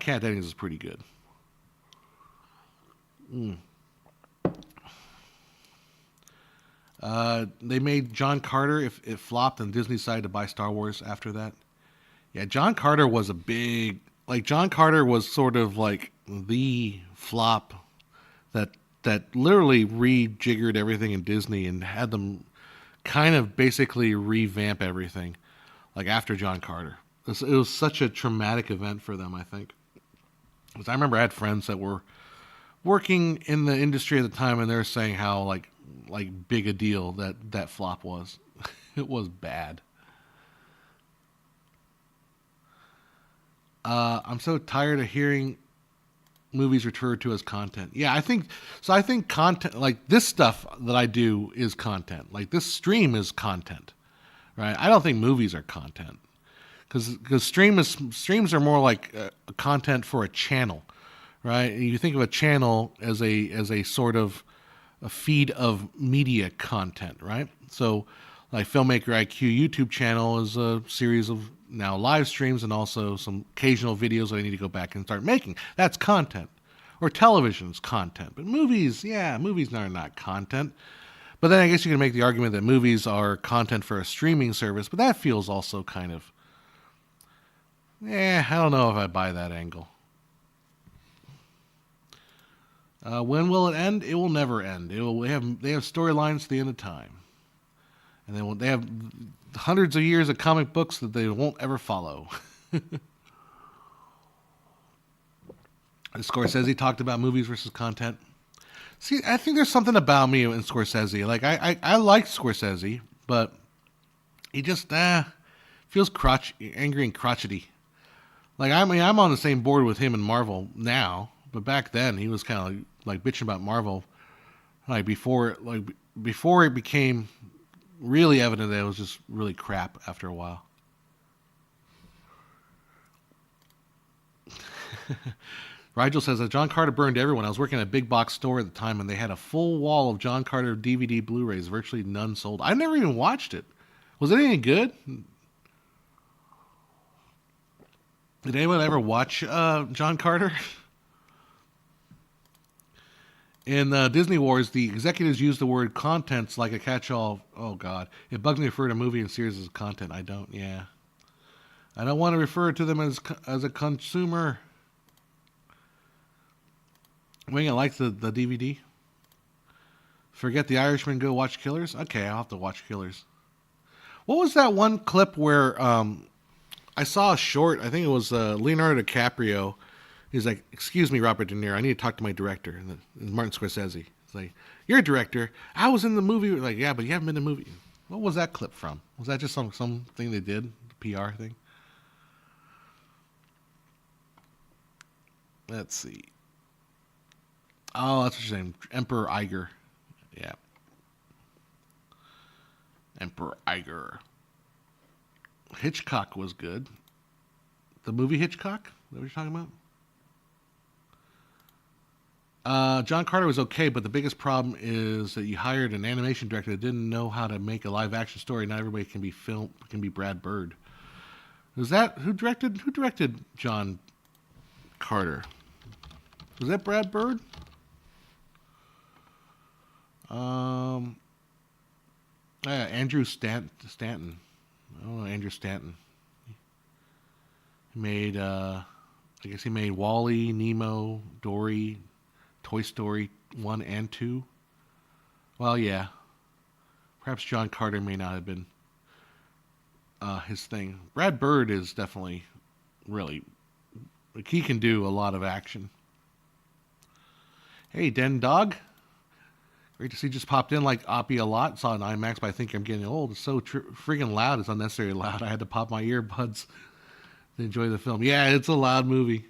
Kat Dennings is pretty good. Mm. They made John Carter. If it flopped, and Disney decided to buy Star Wars after that. Yeah, John Carter was a big. Like John Carter was sort of like the flop that literally rejiggered everything in Disney and had them kind of basically revamp everything. Like after John Carter, it was such a traumatic event for them. I think. Because I remember I had friends that were working in the industry at the time, and they were saying how like big a deal that flop was. It was bad. I'm so tired of hearing movies referred to as content. Yeah, I think so. I think content like this stuff that I do is content. Like this stream is content, right? I don't think movies are content because streams are more like content for a channel, right? You think of a channel as a sort of a feed of media content, right? So, like Filmmaker IQ YouTube channel is a series of now live streams and also some occasional videos that I need to go back and start making. That's content. Or television's content. But movies, yeah, movies are not content. But then I guess you can make the argument that movies are content for a streaming service, but that feels also kind of, I don't know if I buy that angle. When will it end? It will never end. They have storylines to the end of time. And they have hundreds of years of comic books that they won't ever follow. Scorsese talked about movies versus content. See, I think there's something about me and Scorsese. Like I like Scorsese, but he just feels angry and crotchety. Like I mean, I'm on the same board with him and Marvel now, but back then he was kind of like bitching about Marvel, before it became really evident that it was just really crap after a while. Rigel says that John Carter burned everyone. I was working at a big box store at the time, and they had a full wall of John Carter DVD Blu-rays, virtually none sold. I never even watched it. Was it any good? Did anyone ever watch John Carter? In Disney Wars, the executives use the word contents like a catch-all. Oh, God. It bugs me to refer to movie and series as content. I don't, yeah. I don't want to refer to them as a consumer. Wing, I like the DVD. Forget the Irishman, go watch Killers? Okay, I'll have to watch Killers. What was that one clip where I saw a short, I think it was Leonardo DiCaprio. He's like, excuse me, Robert De Niro, I need to talk to my director. And Martin Scorsese. It's like, you're a director. I was in the movie. Like, yeah, but you haven't been in the movie. What was that clip from? Was that just something they did? PR thing? Let's see. Oh, that's what you're saying. Emperor Iger. Yeah. Emperor Iger. Hitchcock was good. The movie Hitchcock? Is that what you're talking about? John Carter was okay, but the biggest problem is that you hired an animation director that didn't know how to make a live action story. Not everybody can be Brad Bird. Was that who directed John Carter? Was that Brad Bird? Andrew Stanton. I don't know, Andrew Stanton. He made I guess he made Wall-E, Nemo, Dory, Toy Story 1 and 2. Well, yeah. Perhaps John Carter may not have been his thing. Brad Bird is definitely really, like, he can do a lot of action. Hey, Den Dog. Great to see. Just popped in like Oppie a lot. Saw an IMAX, but I think I'm getting old. It's so friggin' loud. It's unnecessarily loud. I had to pop my earbuds to enjoy the film. Yeah, it's a loud movie.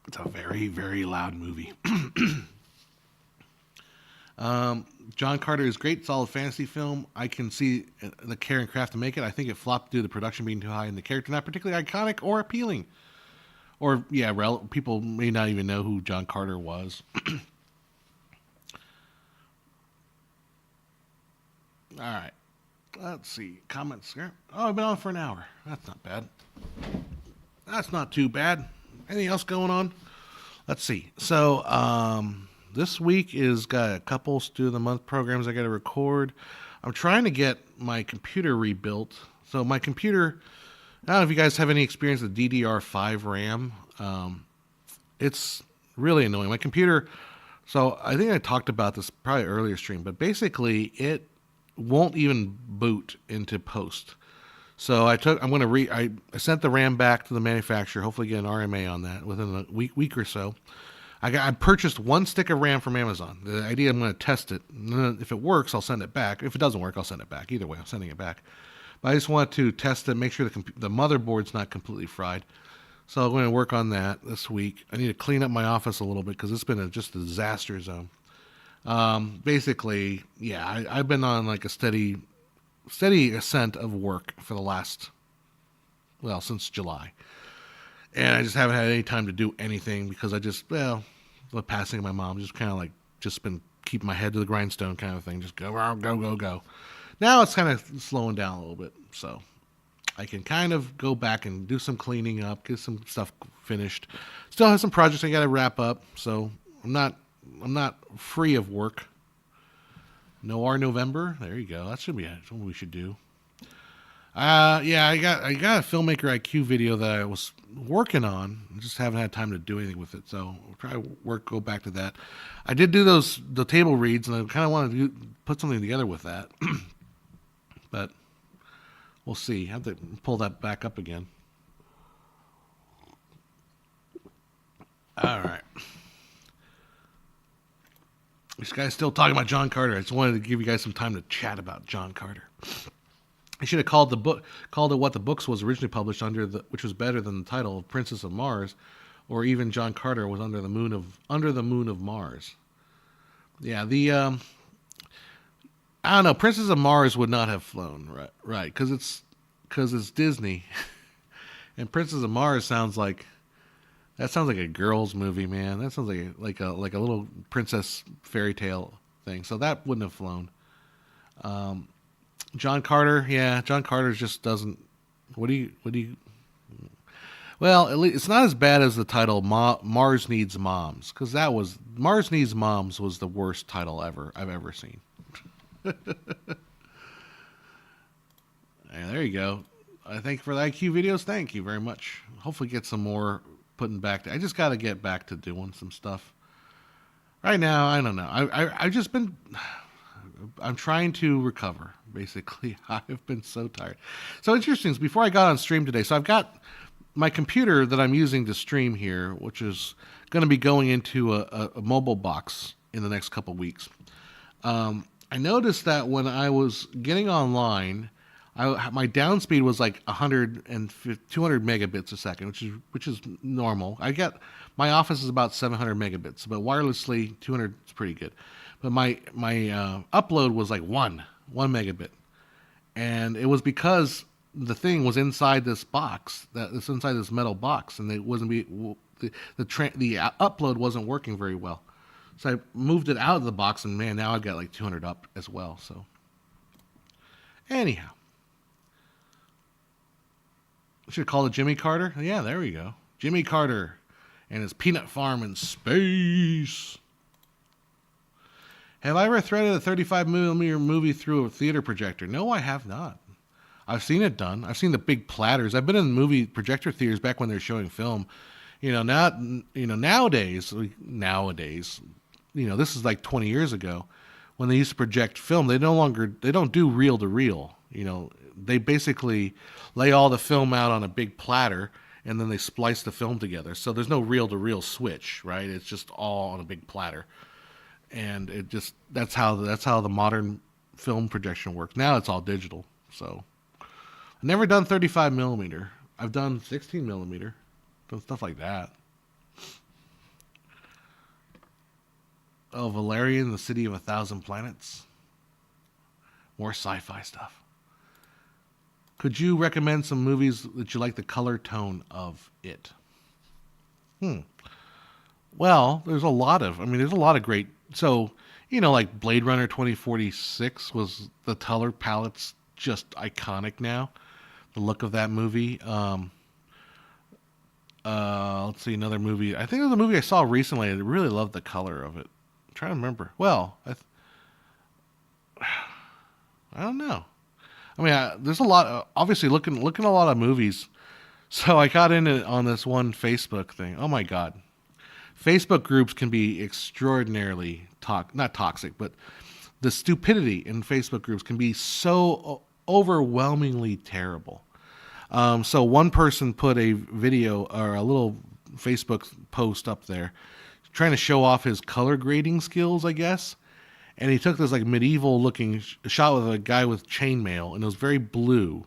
It's a very, very loud movie. John Carter is great. Solid fantasy film. I can see the care and craft to make it. I think it flopped due to the production being too high and the character not particularly iconic or appealing. Or, yeah, people may not even know who John Carter was. All right. Let's see. Comments here. Oh, I've been on for an hour. That's not bad. That's not too bad. Anything else going on? Let's see. So, this week is got a couple Stew of the Month programs I got to record. I'm trying to get my computer rebuilt. So my computer, I don't know if you guys have any experience with DDR5 RAM. It's really annoying. My computer, so I think I talked about this probably earlier stream, but basically it won't even boot into post. So I sent the RAM back to the manufacturer, hopefully get an RMA on that within a week or so. I purchased one stick of RAM from Amazon. The idea, I'm going to test it. If it works, I'll send it back. If it doesn't work, I'll send it back. Either way, I'm sending it back. But I just want to test it, make sure the motherboard's not completely fried. So I'm going to work on that this week. I need to clean up my office a little bit because it's been just a disaster zone. Basically, yeah, I've been on like a steady ascent of work for the last, since July. And I just haven't had any time to do anything because the passing of my mom, just kind of like, just been keeping my head to the grindstone kind of thing. Just go. Now it's kind of slowing down a little bit. So I can kind of go back and do some cleaning up, get some stuff finished. Still have some projects I got to wrap up. So I'm not free of work. Noir November. There you go. That should be what we should do. I got a Filmmaker IQ video that I was working on. I just haven't had time to do anything with it, so I'll try to go back to that. I did do the table reads, and I kind of wanted to put something together with that, but we'll see. I have to pull that back up again. All right. This guy's still talking about John Carter. I just wanted to give you guys some time to chat about John Carter. I should have called it what the books was originally published under, which was better than the title of Princess of Mars, or even John Carter was Under the Moon of Mars. Yeah, I don't know. Princess of Mars would not have flown, right? Because it's Disney, and Princess of Mars sounds like a girls' movie, man. That sounds like a little princess fairy tale thing. So that wouldn't have flown. John Carter, yeah, John Carter just doesn't. What do you? Well, at least it's not as bad as the title Mars Needs Moms, because Mars Needs Moms was the worst title I've ever seen. Yeah, there you go. I thank you for the IQ videos. Thank you very much. Hopefully get some more putting back. I just got to get back to doing some stuff. Right now, I don't know. I've just been. I'm trying to recover, basically. I've been so tired. So interesting, before I got on stream today, so I've got my computer that I'm using to stream here, which is going to be going into a mobile box in the next couple weeks. I noticed that when I was getting online, my down speed was like 200 megabits a second, which is normal. My office is about 700 megabits, but wirelessly 200 is pretty good. But my upload was like one megabit, and it was because the thing was inside this box, inside this metal box, and it wasn't the upload wasn't working very well. So I moved it out of the box, and man, now I've got like 200 up as well. So anyhow, should have called it Jimmy Carter. Yeah, there we go, Jimmy Carter and his peanut farm in space. Have I ever threaded a 35mm movie through a theater projector? No, I have not. I've seen it done. I've seen the big platters. I've been in movie projector theaters back when they were showing film. Nowadays, this is like 20 years ago, when they used to project film. They don't do reel to reel. They basically lay all the film out on a big platter, and then they splice the film together. So there's no reel to reel switch, right? It's just all on a big platter. and it just that's how the modern film projection works. Now it's all digital. So I've never done 35 millimeter. I've done 16 millimeter, done stuff like that. Oh, Valerian, the City of a Thousand Planets. More sci-fi stuff. Could you recommend some movies that you like the color tone of it? Hmm. Well, there's a lot of great. So, like Blade Runner 2046 was the color palette's just iconic now. The look of that movie. Let's see, another movie. I think it was a movie I saw recently. I really loved the color of it. I'm trying to remember. Well, I don't know. I mean, there's a lot. Obviously, looking at a lot of movies. So I got in it on this one Facebook thing. Oh my God, Facebook groups can be extraordinarily not toxic, but the stupidity in Facebook groups can be so overwhelmingly terrible. So one person put a video or a little Facebook post up there trying to show off his color grading skills, I guess. And he took this like medieval looking shot with a guy with chainmail, and it was very blue.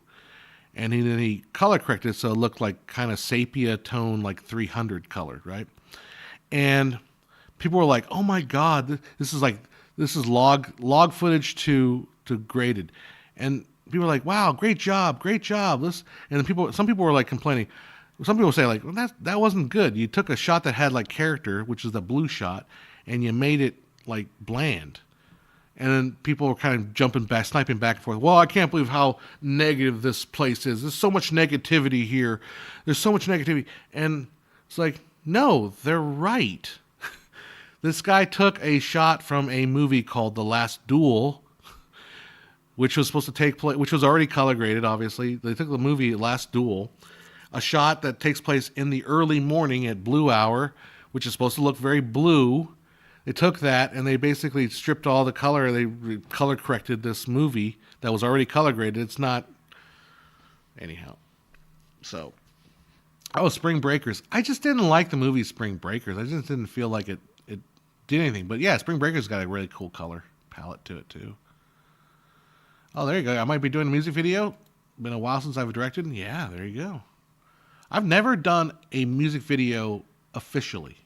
And then he color corrected so it looked like kind of sepia tone, like 300 colored, right? And people were like, "Oh my God, this is log footage to graded," and people were like, "Wow, great job, great job." And then some people were like complaining. Some people say like, well, that wasn't good. You took a shot that had like character, which is the blue shot, and you made it like bland. And then people were kind of sniping back and forth. Well, I can't believe how negative this place is. There's so much negativity here. There's so much negativity. And it's like, no, they're right. This guy took a shot from a movie called The Last Duel, which was supposed to take place, which was already color graded, obviously. They took the movie Last Duel, a shot that takes place in the early morning at blue hour, which is supposed to look very blue. They took that and they basically stripped all the color. They color corrected this movie that was already color graded. It's not. Anyhow. So, Spring Breakers. I just didn't like the movie Spring Breakers. I just didn't feel like it did anything. But yeah, Spring Breakers got a really cool color palette to it too. Oh, there you go. I might be doing a music video. Been a while since I've directed. Yeah, there you go. I've never done a music video officially.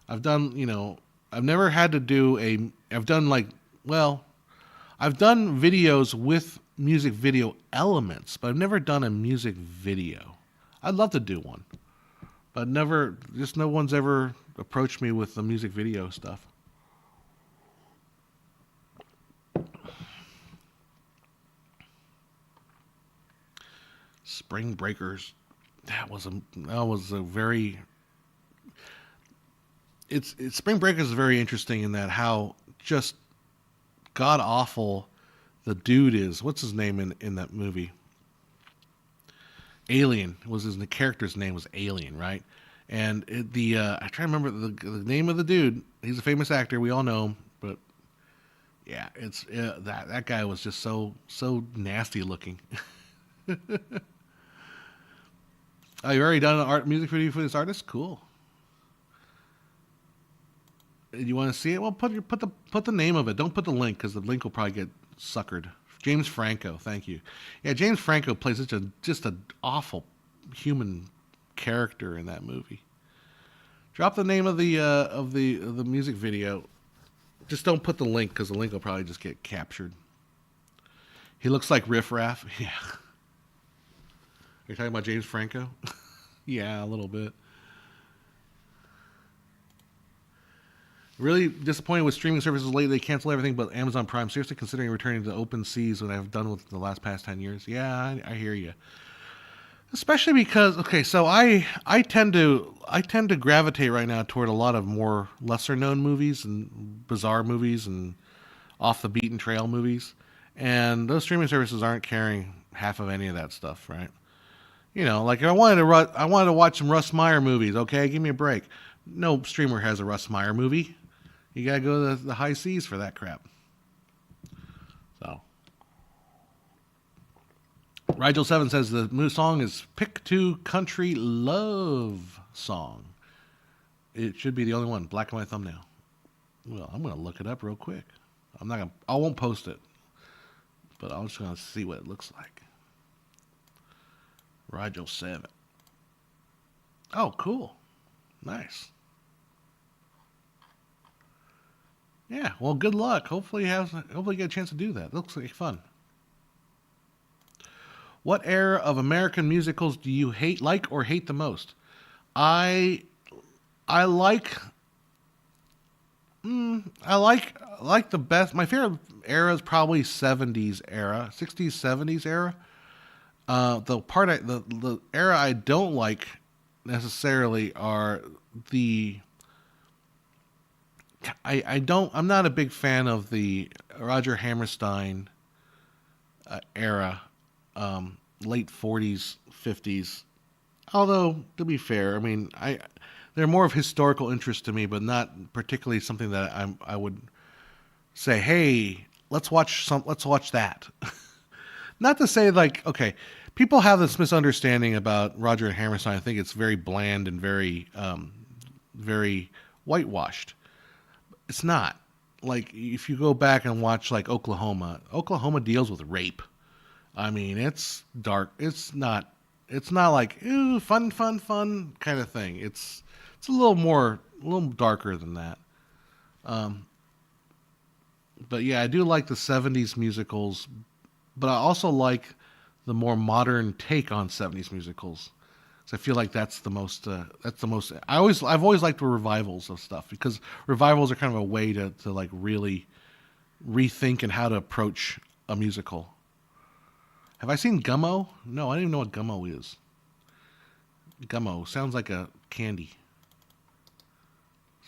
I've done, I've never had to do I've done videos with music video elements, but I've never done a music video. I'd love to do one, but no one's ever approached me with the music video stuff. Spring Breakers. That was a very. Spring Breakers is very interesting in that how just god awful the dude is. What's his name in that movie? Alien the character's name was Alien, right? And I try to remember the name of the dude. He's a famous actor. We all know him, but yeah, it's that guy was just so nasty looking. Oh, you already done an music video for this artist? Cool. You want to see it? Well, put the name of it. Don't put the link because the link will probably get suckered. James Franco, thank you. Yeah, James Franco plays just an awful human character in that movie. Drop the name of the music video. Just don't put the link because the link will probably just get captured. He looks like Riff Raff. Yeah. You're talking about James Franco? Yeah, a little bit. Really disappointed with streaming services lately. They cancel everything but Amazon Prime. Seriously considering returning to open seas what I've done with the past 10 years. Yeah, I hear you. Especially because, okay, so I tend to gravitate right now toward a lot of more lesser known movies and bizarre movies and off the beaten trail movies. And those streaming services aren't carrying half of any of that stuff, right? Like if I wanted to watch some Russ Meyer movies. Okay, give me a break. No streamer has a Russ Meyer movie. You gotta go to the high seas for that crap. So, Rigel7 says the new song is Pick 2 Country Love Song. It should be the only one. Black and white thumbnail. Well, I'm gonna look it up real quick. I'm not gonna. I won't post it, but I'm just gonna see what it looks like. Rigel 7. Oh, cool. Nice. Yeah. Well, good luck. Hopefully you get a chance to do that. It looks like fun. What era of American musicals do you like or hate the most? I I like I like the best. My favorite era is probably 70s era, 60s 70s era. The era I don't like necessarily are the I'm not a big fan of the Roger Hammerstein era, late 40s 50s. Although to be fair, I mean they're more of historical interest to me, but not particularly something that I would say, hey, let's watch that. Not to say like, okay, people have this misunderstanding about Roger and Hammerstein. I think it's very bland and very whitewashed. It's not. Like if you go back and watch like Oklahoma deals with rape. I mean, it's dark. It's not like ooh, fun kind of thing. It's a little darker than that. Um, but yeah, I do like the '70s musicals, but I also like the more modern take on '70s musicals. So I feel like that's the most. I've always liked the revivals of stuff because revivals are kind of a way to like really rethink and how to approach a musical. Have I seen Gummo? No, I don't even know what Gummo is. Gummo sounds like a candy.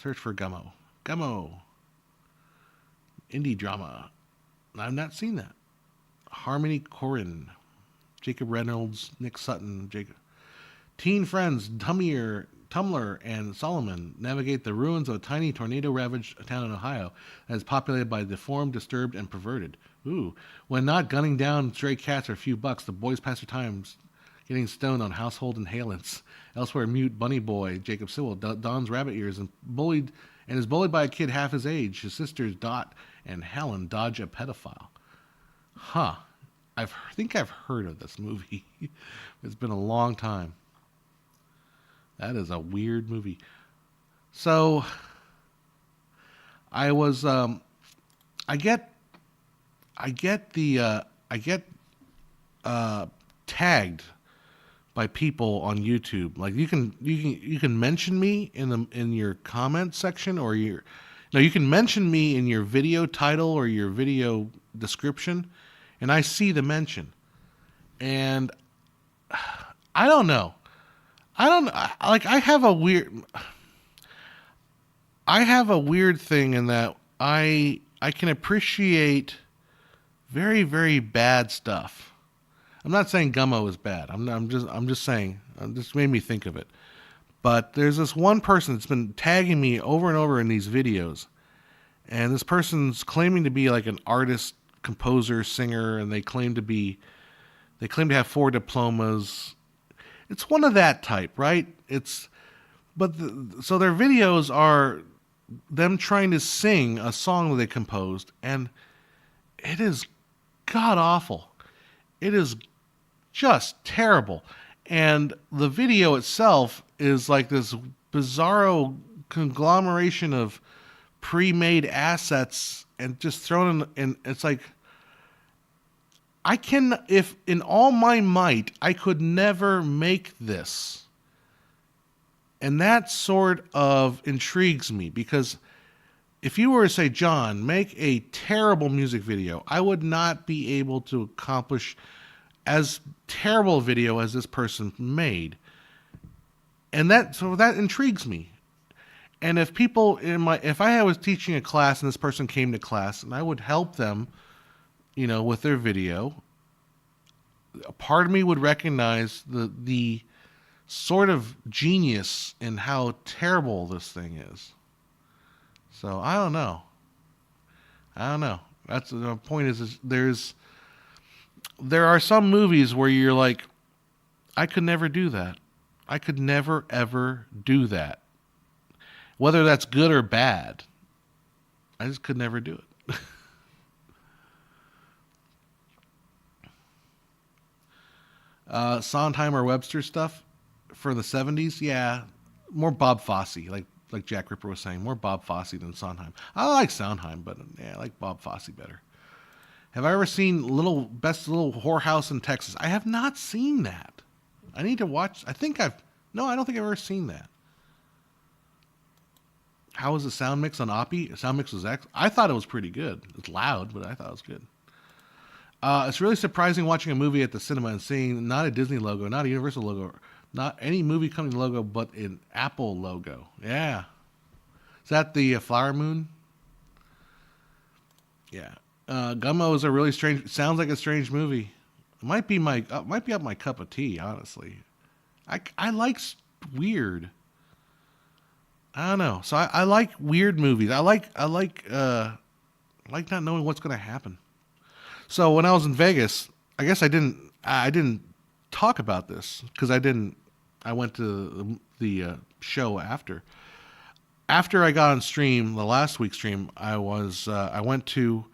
Search for Gummo. Gummo indie drama. I've not seen that. Harmony Korine, Jacob Reynolds, Nick Sutton, Jacob. Teen friends Tumblr, and Solomon navigate the ruins of a tiny tornado-ravaged town in Ohio that is populated by deformed, disturbed, and perverted. Ooh. When not gunning down stray cats for a few bucks, the boys pass their time getting stoned on household inhalants. Elsewhere, mute bunny boy Jacob Sewell dons rabbit ears and is bullied by a kid half his age. His sisters Dot and Helen dodge a pedophile. Huh. Think I've heard of this movie. It's been a long time. That is a weird movie. So I was I get I get tagged by people on YouTube. Like you can mention me in your comment section or your no, you can mention me in your video title or your video description, and I see the mention. And I don't know. Like I have a weird thing in that I can appreciate very very bad stuff. I'm not saying Gummo is bad. I'm just saying. This made me think of it. But there's this one person that's been tagging me over and over in these videos, and this person's claiming to be like an artist, composer, singer, and they claim to have 4 diplomas. It's one of that type, right? So their videos are them trying to sing a song that they composed, and it is god awful. It is just terrible. And the video itself is like this bizarro conglomeration of pre-made assets and just thrown in, and it's like if in all my might I could never make this. And that sort of intrigues me because if you were to say, John, make a terrible music video, I would not be able to accomplish as terrible a video as this person made. And that intrigues me. And if I was teaching a class and this person came to class and I would help them, with their video, a part of me would recognize the sort of genius in how terrible this thing is. So I don't know. That's the point is there are some movies where you're like, I could never do that. I could never ever do that. Whether that's good or bad. I just could never do it. Sondheim or Webster stuff for the 70s, yeah, more Bob Fosse, like Jack Ripper was saying, more Bob Fosse than Sondheim. I like Sondheim, but yeah, I like Bob Fosse better. Have I ever seen Best Little Whorehouse in Texas? I have not seen that. I need to watch. No, I don't think I've ever seen that. How was the sound mix on Oppie? Sound mix was excellent. I thought it was pretty good. It's loud, but I thought it was good. It's really surprising watching a movie at the cinema and seeing not a Disney logo, not a Universal logo, not any movie company logo, but an Apple logo. Yeah. Is that the Flower Moon? Yeah. Gummo is a really strange. Sounds like a strange movie. It might be up my cup of tea. Honestly, I like weird. I don't know. So I like weird movies. I like not knowing what's going to happen. So when I was in Vegas, I guess I didn't talk about this because I went to the show after. After I got on stream, the last week's stream, I went to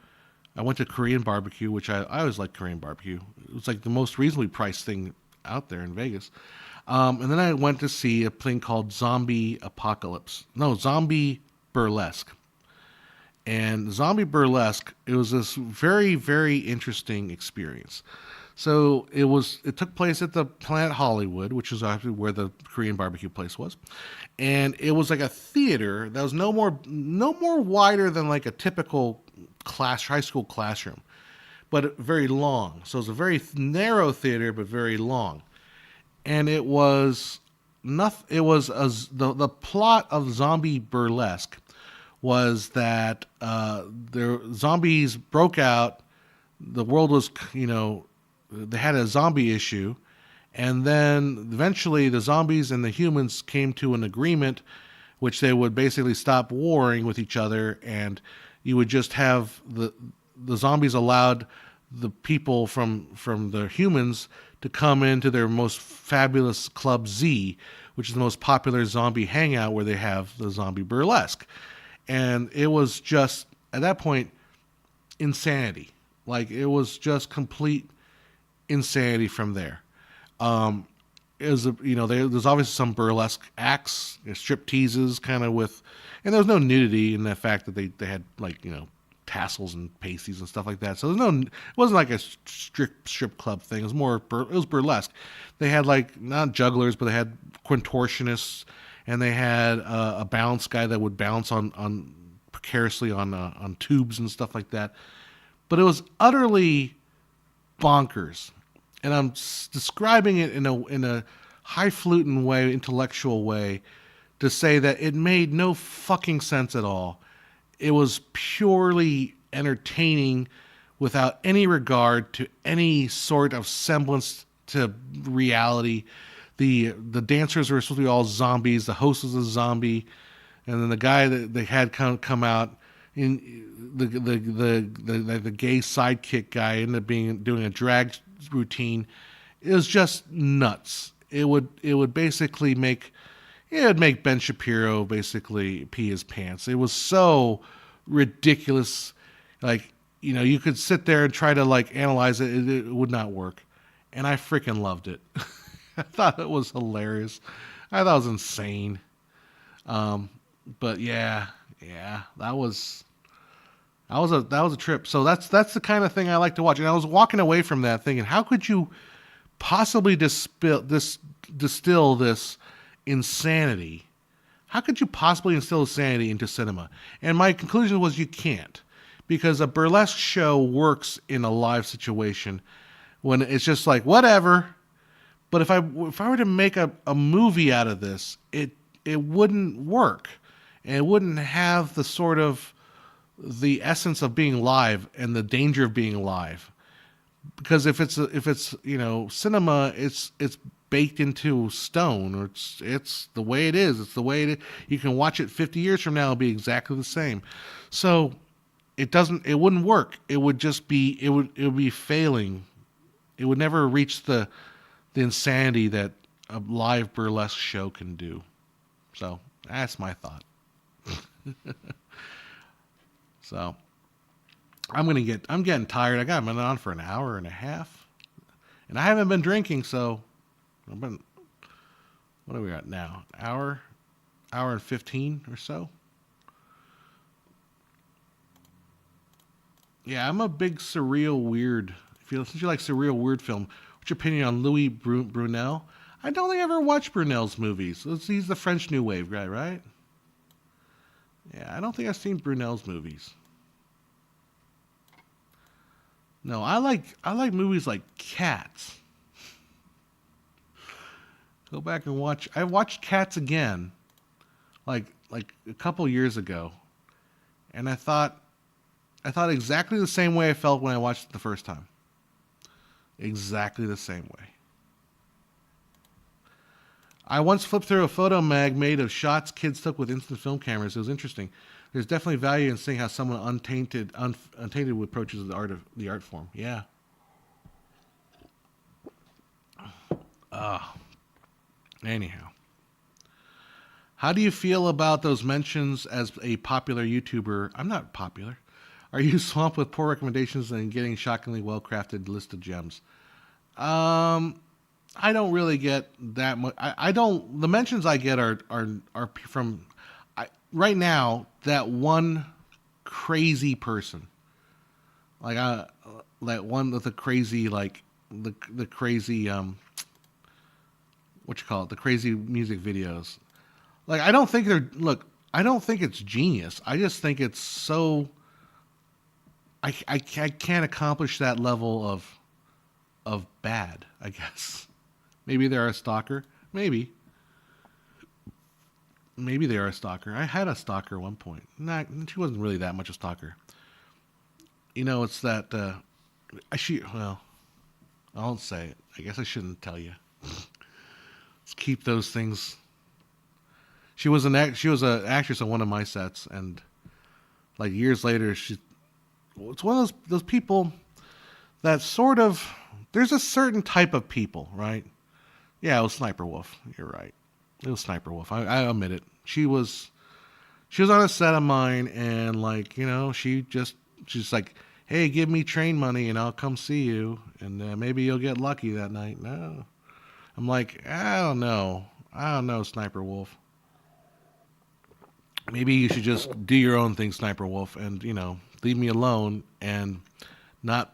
Korean barbecue, which I always like Korean barbecue. It was like the most reasonably priced thing out there in Vegas. And then I went to see a thing called Zombie Burlesque. And Zombie Burlesque, it was this very, very interesting experience. So it took place at the Planet Hollywood, which is actually where the Korean barbecue place was. And it was like a theater that was no more wider than like a typical high school classroom, but very long. So it was a very narrow theater, but very long. And it was nothing. The plot of Zombie Burlesque was that the zombies broke out. The world was, they had a zombie issue, and then eventually the zombies and the humans came to an agreement, which they would basically stop warring with each other, and you would just have the zombies allowed the people from the humans to come into their most fabulous Club Z, which is the most popular zombie hangout where they have the Zombie Burlesque. And it was just, at that point, insanity. Like, it was just complete insanity from there. There's obviously some burlesque acts, strip teases, kind of with, and there was no nudity in the fact that they had tassels and pasties and stuff like that. So it wasn't like a strip club thing. It was it was burlesque. They had not jugglers, but they had contortionists, and they had a balance guy that would balance on precariously on tubes and stuff like that. But it was utterly bonkers. And I'm describing it in a highfalutin way, intellectual way, to say that it made no fucking sense at all. It was purely entertaining without any regard to any sort of semblance to reality. The dancers were supposed to be all zombies. The host was a zombie. And then the guy that they had come out, in the gay sidekick guy ended up doing a drag routine. It was just nuts. It would basically make Ben Shapiro basically pee his pants. It was so ridiculous. You could sit there and try to analyze it. It would not work. And I freaking loved it. I thought it was hilarious. I thought it was insane. But yeah, that was a trip. So that's the kind of thing I like to watch. And I was walking away from that thinking, how could you possibly distill this insanity? How could you possibly instill insanity into cinema? And my conclusion was you can't, because a burlesque show works in a live situation when it's just like whatever. But if I were to make a movie out of this, it wouldn't work, and it wouldn't have the sort of the essence of being live and the danger of being live. Because if it's cinema, it's baked into stone, or it's the way it is. It's the way it is. You can watch it 50 years from now; it'll be exactly the same. So it wouldn't work. It would just be it would be failing. It would never reach the insanity that a live burlesque show can do. So that's my thought. So I'm getting tired. I got been on for an hour and a half, and I haven't been drinking. So I've been, what are we at now? Hour and 15 or so. Yeah, I'm a big surreal weird. Since you like surreal weird film, what's your opinion on Louis Brunel? I don't think I ever watched Brunel's movies. He's the French New Wave guy, right? Yeah, I don't think I've seen Brunel's movies. No, I like movies like Cats. Go back and watch. I watched Cats again, like a couple years ago, and I thought exactly the same way I felt when I watched it the first time. Exactly the same way. I once flipped through a photo mag made of shots kids took with instant film cameras. It was interesting. There's definitely value in seeing how someone untainted approaches the art form. Yeah. Anyhow, how do you feel about those mentions as a popular YouTuber? I'm not popular. Are you swamped with poor recommendations and getting shockingly well-crafted list of gems? I don't really get that much. I don't. The mentions I get are from right now. That one crazy person, like that one with the crazy the crazy what you call it, the crazy music videos. Like I don't think they're look. I don't think it's genius. I just think it's so. I can't accomplish that level of bad. I guess. Maybe they're a stalker. Maybe they are a stalker. I had a stalker at one point. She wasn't really that much a stalker. It's that well, I won't say it. I guess I shouldn't tell you. Let's keep those things. She was an actress on one of my sets, and like years later, it's one of those people that sort of. There's a certain type of people, right? Yeah, it was Sniper Wolf. You're right. It was Sniper Wolf. I admit it. She was on a set of mine, and she's like, hey, give me train money, and I'll come see you, and maybe you'll get lucky that night. No, I'm like, I don't know, Sniper Wolf. Maybe you should just do your own thing, Sniper Wolf, and leave me alone and not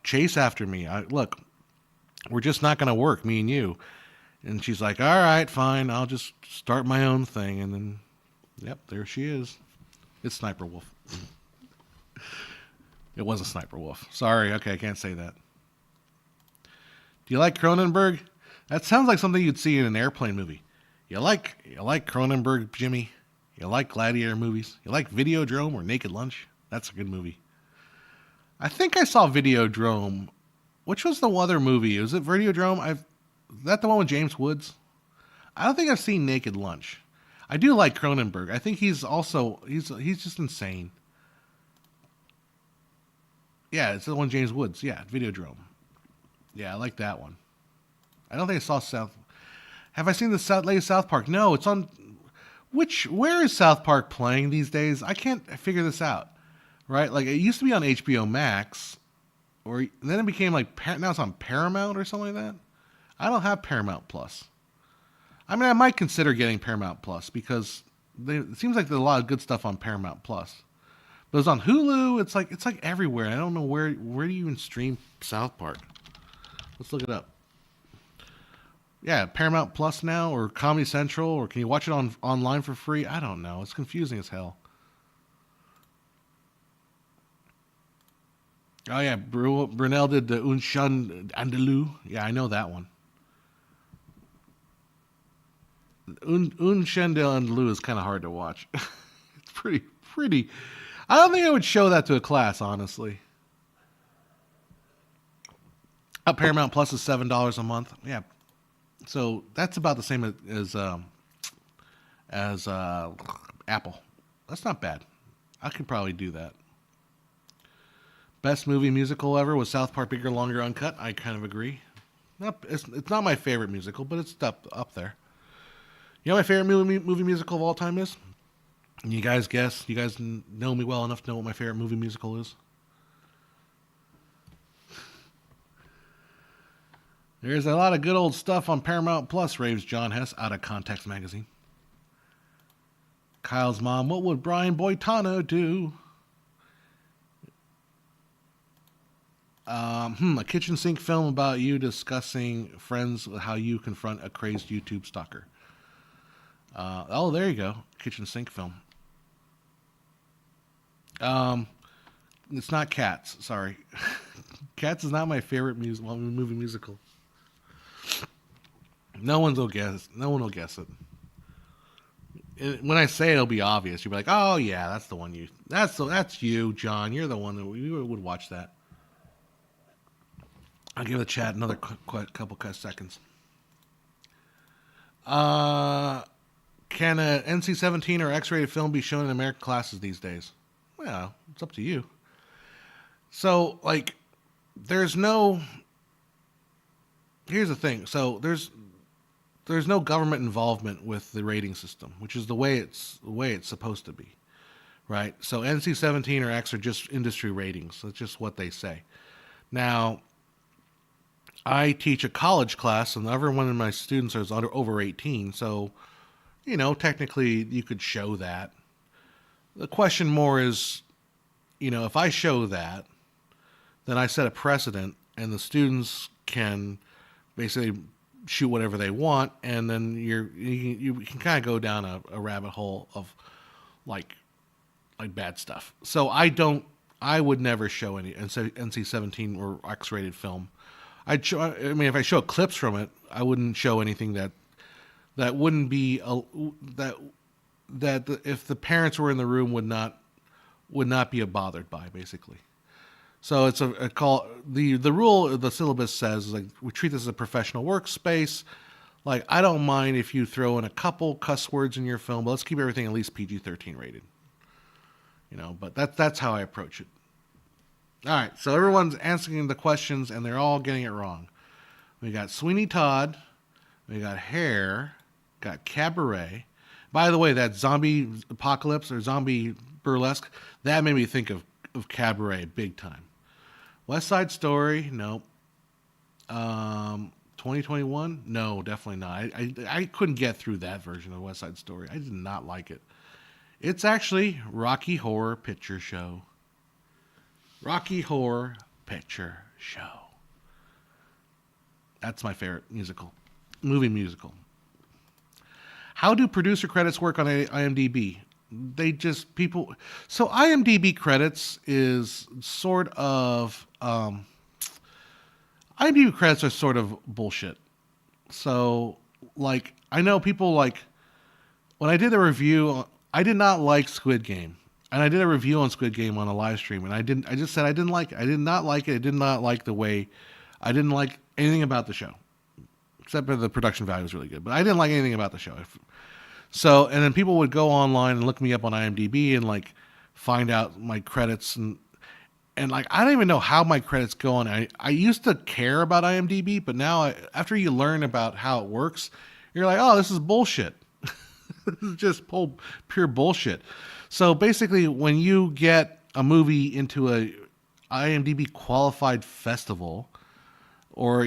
chase after me. Look. We're just not going to work, me and you. And she's like, all right, fine. I'll just start my own thing. And then, yep, there she is. It's Sniper Wolf. It was a Sniper Wolf. Sorry. Okay, I can't say that. Do you like Cronenberg? That sounds like something you'd see in an airplane movie. You like Cronenberg, Jimmy? You like Gladiator movies? You like Videodrome or Naked Lunch? That's a good movie. I think I saw Videodrome. Which was the other movie? Was it Videodrome? Is that the one with James Woods? I don't think I've seen Naked Lunch. I do like Cronenberg. I think he's just insane. Yeah, it's the one with James Woods. Yeah, Videodrome. Yeah, I like that one. I don't think I saw South. Have I seen the latest South Park? No, it's on. Where is South Park playing these days? I can't figure this out. Right, like it used to be on HBO Max. Or then it became now it's on Paramount or something like that. I don't have Paramount Plus. I mean, I might consider getting Paramount Plus because it seems like there's a lot of good stuff on Paramount Plus. But it's on Hulu. It's like everywhere. I don't know where do you even stream South Park. Let's look it up. Yeah, Paramount Plus now or Comedy Central or can you watch it online for free? I don't know. It's confusing as hell. Oh yeah, Brunel did the Un Chien Andalou. Yeah, I know that one. Un Chien Andalou is kind of hard to watch. It's pretty. I don't think I would show that to a class, honestly. Paramount Plus is $7 a month. Yeah, so that's about the same as Apple. That's not bad. I could probably do that. Best movie musical ever was South Park Bigger, Longer, Uncut. I kind of agree. It's not my favorite musical, but it's up there. You know what my favorite movie musical of all time is? You guys guess? You guys know me well enough to know what my favorite movie musical is? There's a lot of good old stuff on Paramount Plus, raves John Hess, Out of Context magazine. Kyle's mom, what would Brian Boitano do? A kitchen sink film about you discussing friends, how you confront a crazed YouTube stalker. There you go. Kitchen sink film. Um, it's not Cats. Sorry, Cats is not my favorite movie musical. No one will guess. No one will guess it. When I say it, it'll be obvious. You'll be like, "Oh yeah, that's the one you. That's you, John. You're the one that you would watch that." I'll give the chat another couple seconds. Uh, can a NC-17 or X-rated film be shown in American classes these days? Well, it's up to you. So, like, there's no. Here's the thing. So there's no government involvement with the rating system, which is the way it's supposed to be, right? So NC-17 or X are just industry ratings. That's just what they say. Now, I teach a college class, and every one of my students is over 18, so technically you could show that. The question more is, if I show that, then I set a precedent, and the students can basically shoot whatever they want, and then you can kind of go down a rabbit hole of like bad stuff. So I would never show any NC-17 or X-rated film. If I show clips from it, I wouldn't show anything that wouldn't be that if the parents were in the room would not be bothered by, basically. So it's a call. The rule the syllabus says is like, we treat this as a professional workspace. Like, I don't mind if you throw in a couple cuss words in your film, but let's keep everything at least PG-13 rated. But that's how I approach it. All right, so everyone's answering the questions, and they're all getting it wrong. We got Sweeney Todd, we got Hair, got Cabaret. By the way, that zombie apocalypse or zombie burlesque, that made me think of Cabaret big time. West Side Story, nope. 2021, no, definitely not. I couldn't get through that version of West Side Story. I did not like it. It's actually Rocky Horror Picture Show. Rocky Horror Picture Show. That's my favorite movie musical. How do producer credits work on IMDb? So IMDb credits is sort of IMDb credits are sort of bullshit. So, like, I know people, like, when I did the review, I did not like Squid Game. And I did a review on Squid Game on a live stream, and I just said I didn't like it. I did not like it. I did not like the way, I didn't like anything about the show. Except for the production value was really good. But I didn't like anything about the show. So, and then people would go online and look me up on IMDb and, like, find out my credits and like, I don't even know how my credits go on. I used to care about IMDb, but now after you learn about how it works, you're like, oh, this is bullshit. This is just pure bullshit. So basically, when you get a movie into a IMDb qualified festival, or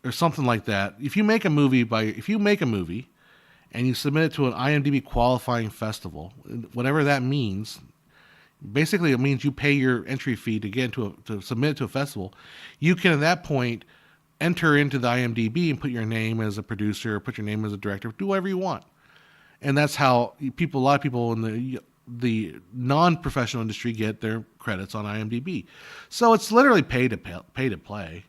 or something like that, if you make a movie and you submit it to an IMDb qualifying festival, whatever that means, basically it means you pay your entry fee to submit it to a festival. You can at that point enter into the IMDb and put your name as a producer, or put your name as a director, do whatever you want. And that's how a lot of people in the non-professional industry get their credits on IMDb. So it's literally pay to play.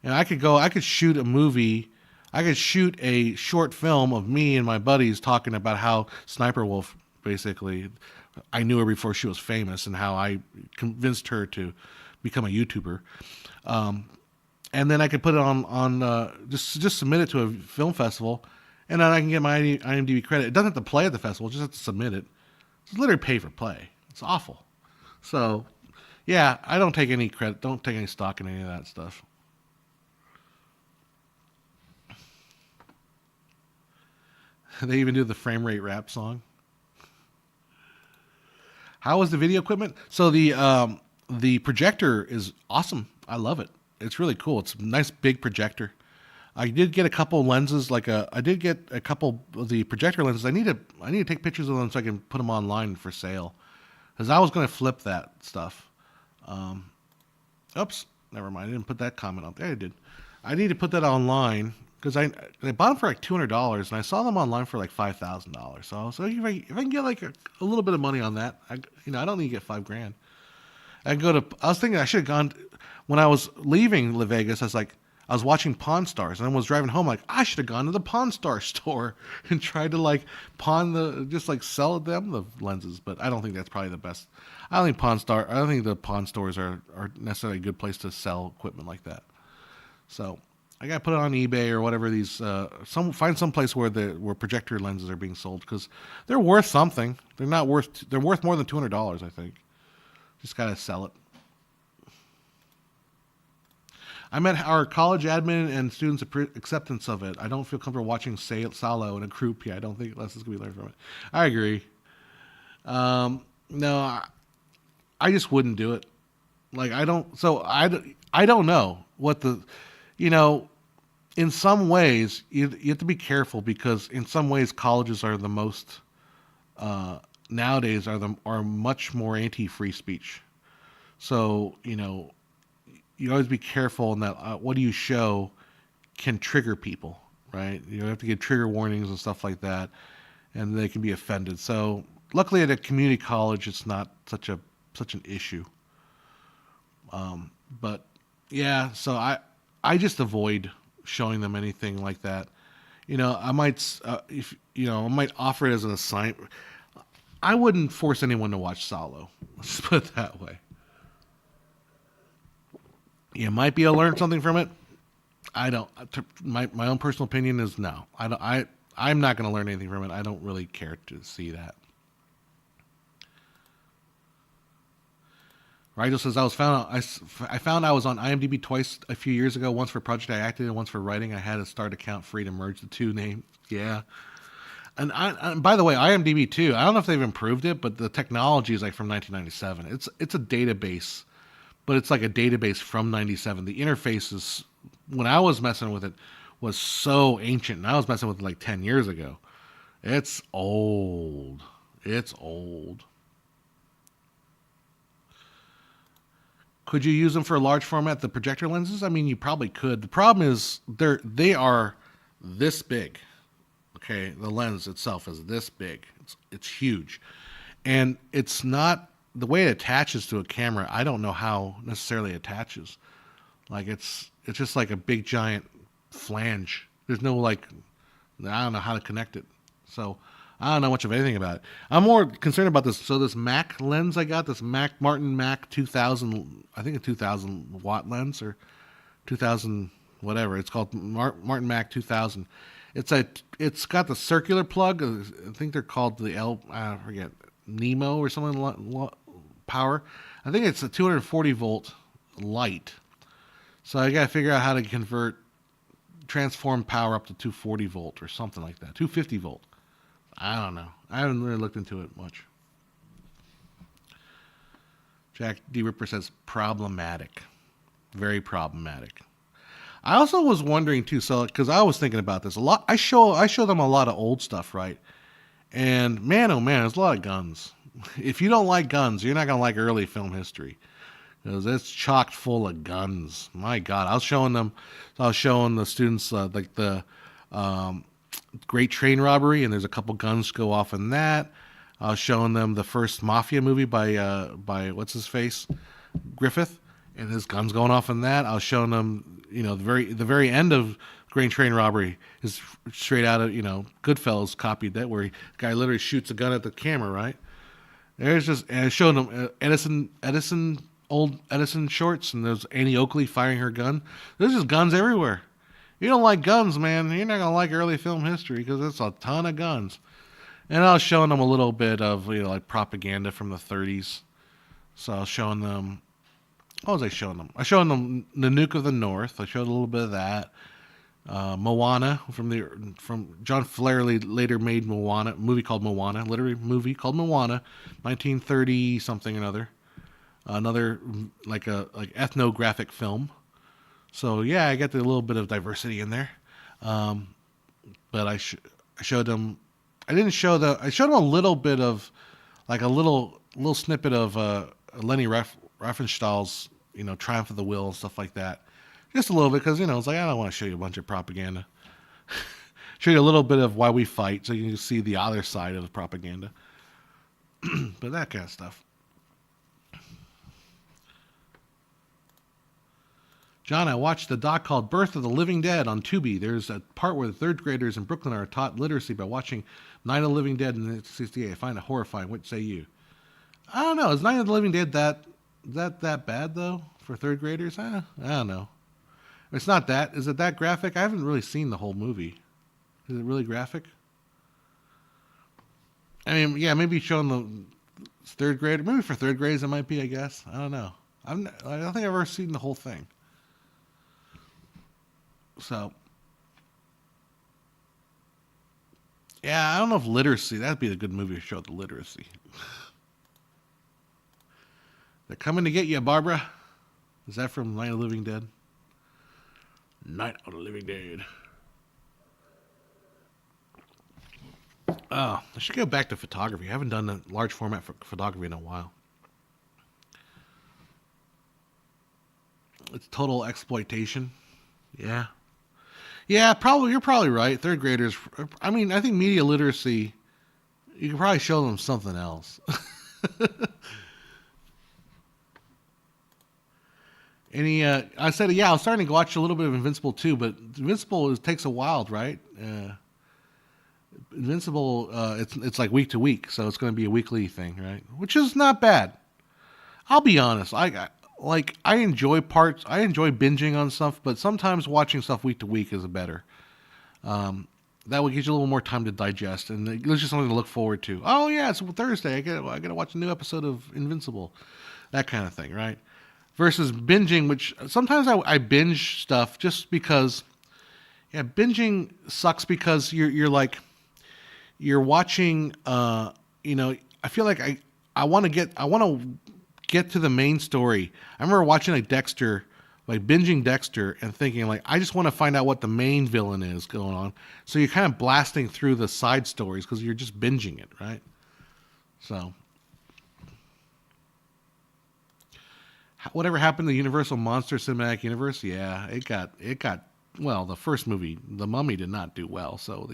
And I could shoot a movie. I could shoot a short film of me and my buddies talking about how Sniper Wolf, basically, I knew her before she was famous, and how I convinced her to become a YouTuber. And then I could put it on just submit it to a film festival, and then I can get my IMDb credit. It doesn't have to play at the festival; just have to submit it. It's literally pay for play. It's awful. So, yeah, I don't take any credit. Don't take any stock in any of that stuff. They even do the frame rate rap song. How was the video equipment? So the projector is awesome. I love it. It's really cool. It's a nice big projector. I did get a couple lenses, I did get a couple of the projector lenses. I need to take pictures of them so I can put them online for sale. Because I was going to flip that stuff. Oops, never mind. I didn't put that comment out there. I did. I need to put that online because I bought them for like $200 and I saw them online for like $5,000. So if I can get like a little bit of money on that, I don't need to get $5,000. I was thinking I should have gone when I was leaving La Vegas. I was watching Pawn Stars and I was driving home like I should have gone to the Pawn Star store and tried to like sell them the lenses, but I don't think that's probably the best. I don't think the Pawn Stores are necessarily a good place to sell equipment like that. So I gotta put it on eBay or whatever. Find some place where projector lenses are being sold because they're worth something. They're worth more than $200. I think. Just gotta sell it. I met our college admin and students' acceptance of it. I don't feel comfortable watching Salo in a group. Yeah, I don't think lessons can be learned from it. I agree. No, I just wouldn't do it. Like I don't. So I don't know what in some ways you have to be careful because in some ways colleges are the most nowadays are much more anti-free speech. So you always be careful in that what do you show can trigger people, right? You have to give trigger warnings and stuff like that, and they can be offended. So luckily at a community college, it's not such an issue. But yeah, so I just avoid showing them anything like that. I might I might offer it as an assignment. I wouldn't force anyone to watch Salo. Let's put it that way. You might be able to learn something from it. I don't. My own personal opinion is no. I'm not going to learn anything from it. I don't really care to see that. Rigel says I found I was on IMDb twice a few years ago. Once for project I acted in, once for writing. I had a start account free to merge the two names. Yeah. And by the way, IMDb too. I don't know if they've improved it, but the technology is like from 1997. It's a database. But it's like a database from 97. The interface is, when I was messing with it, was so ancient. And I was messing with it like 10 years ago. It's old. It's old. Could you use them for large format, the projector lenses? I mean, you probably could. The problem is they are this big. Okay, the lens itself is this big. It's huge. And it's not the way it attaches to a camera. I don't know how necessarily it attaches. Like it's just like a big giant flange. There's no I don't know how to connect it. So I don't know much of anything about it. I'm more concerned about this. So this Mac lens I got, this Martin Mac 2000, I think a 2000 watt lens or 2000 whatever. It's called Martin Mac 2000. It's got the circular plug. I think they're called I forget, Nemo or something. Power. I think it's a 240 volt light. So I got to figure out how to transform power up to 240 volt or something like that. 250 volt. I don't know. I haven't really looked into it much. Jack D. Ripper says problematic. Very problematic. I also was wondering too, so because I was thinking about this a lot. I show them a lot of old stuff, right? And man, oh man, there's a lot of guns. If you don't like guns, you're not gonna like early film history because it's chocked full of guns. My God, I was showing the students like the Great Train Robbery, and there's a couple guns go off in that. I was showing them the first Mafia movie by what's his face, Griffith, and his guns going off in that. I was showing them, the very end of Great Train Robbery is straight out of Goodfellas copied that, where the guy literally shoots a gun at the camera, right? And I showed them old Edison shorts, and there's Annie Oakley firing her gun. There's just guns everywhere. You don't like guns, man, you're not going to like early film history because it's a ton of guns. And I was showing them a little bit of, like propaganda from the 30s. So I was showing them, what was I showing them? I showed them the Nuke of the North. I showed a little bit of that. Moana from John Flaherty later made Moana, a movie called Moana, literally movie called Moana, 1930 something or another, another like ethnographic film. So yeah, I got a little bit of diversity in there. Um, but I showed them. I didn't show the. I showed them a little bit of like a little snippet of Lenny Riefenstahl's Triumph of the Will and stuff like that. Just a little bit because it's like I don't want to show you a bunch of propaganda. Show you a little bit of why we fight, so you can see the other side of the propaganda. But that kind of stuff. John, I watched the doc called Birth of the Living Dead on Tubi. There's a part where the third graders in Brooklyn are taught literacy by watching Night of the Living Dead in 1968. I find it horrifying. What say you? I don't know. Is Night of the Living Dead that bad, though, for third graders? I don't know. It's not that. Is it that graphic? I haven't really seen the whole movie. Is it really graphic? I mean, yeah, maybe showing the third grade. Maybe for third graders it might be, I guess. I don't know. I don't think I've ever seen the whole thing. So, yeah, I don't know if literacy, that'd be a good movie to show the literacy. They're coming to get you, Barbara. Is that from Night of the Living Dead? Night of the Living Dead. Oh, I should go back to photography. I haven't done a large format for photography in a while. It's total exploitation. Yeah. Yeah, probably. You're probably right. Third graders. I mean, I think media literacy. You can probably show them something else. Any? I said, yeah. I was starting to watch a little bit of Invincible too, but Invincible takes a while, right? Invincible. It's like week to week, so it's going to be a weekly thing, right? Which is not bad. I'll be honest. I enjoy parts. I enjoy binging on stuff, but sometimes watching stuff week to week is better. That will give you a little more time to digest, and it's just something to look forward to. Oh yeah, it's Thursday. I got to watch a new episode of Invincible, that kind of thing, right? Versus binging, which sometimes I binge stuff just because. Yeah, binging sucks because you're watching. I feel like I want to get to the main story. I remember watching like Dexter, like binging Dexter and thinking like, I just want to find out what the main villain is going on. So you're kind of blasting through the side stories because you're just binging it, right? So whatever happened to the Universal Monster Cinematic Universe? Yeah, it got, well, the first movie, The Mummy, did not do well. So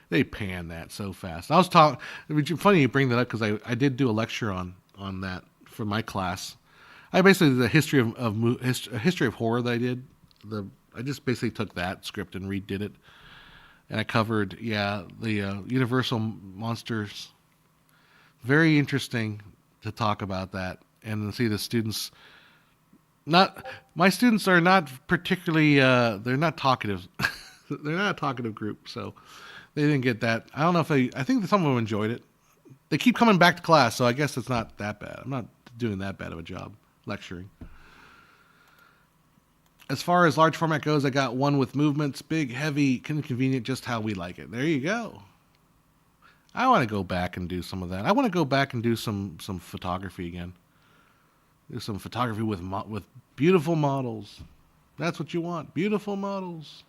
they panned that so fast. I was talking, it's funny you bring that up because I did do a lecture on that for my class. I basically did a history of horror that I did. I just basically took that script and redid it, and I covered the Universal monsters. Very interesting to talk about that and see the students. Not my students are not particularly. They're not talkative. They're not a talkative group, so they didn't get that. I don't know if I think some of them enjoyed it. They keep coming back to class, so I guess it's not that bad. I'm not doing that bad of a job lecturing. As far as large format goes, I got one with movements, big, heavy, convenient, just how we like it. There you go. I want to go back and do some of that. I want to go back and do some photography again. Do some photography with beautiful models. That's what you want, beautiful models.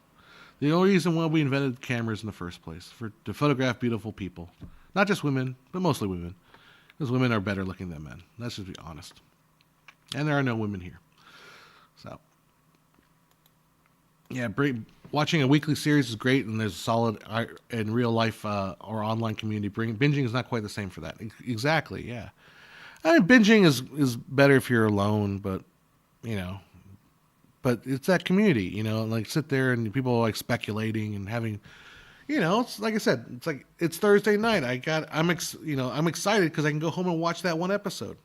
The only reason why we invented cameras in the first place, to photograph beautiful people. Not just women, but mostly women. Because women are better looking than men. Let's just be honest. And there are no women here. So, yeah, watching a weekly series is great, and there's a solid in real life or online community. Binging is not quite the same for that. Exactly, yeah. I mean, binging is better if you're alone, but it's that community, like sit there and people are like speculating and having, it's like I said, it's like it's Thursday night. I'm excited because I can go home and watch that one episode.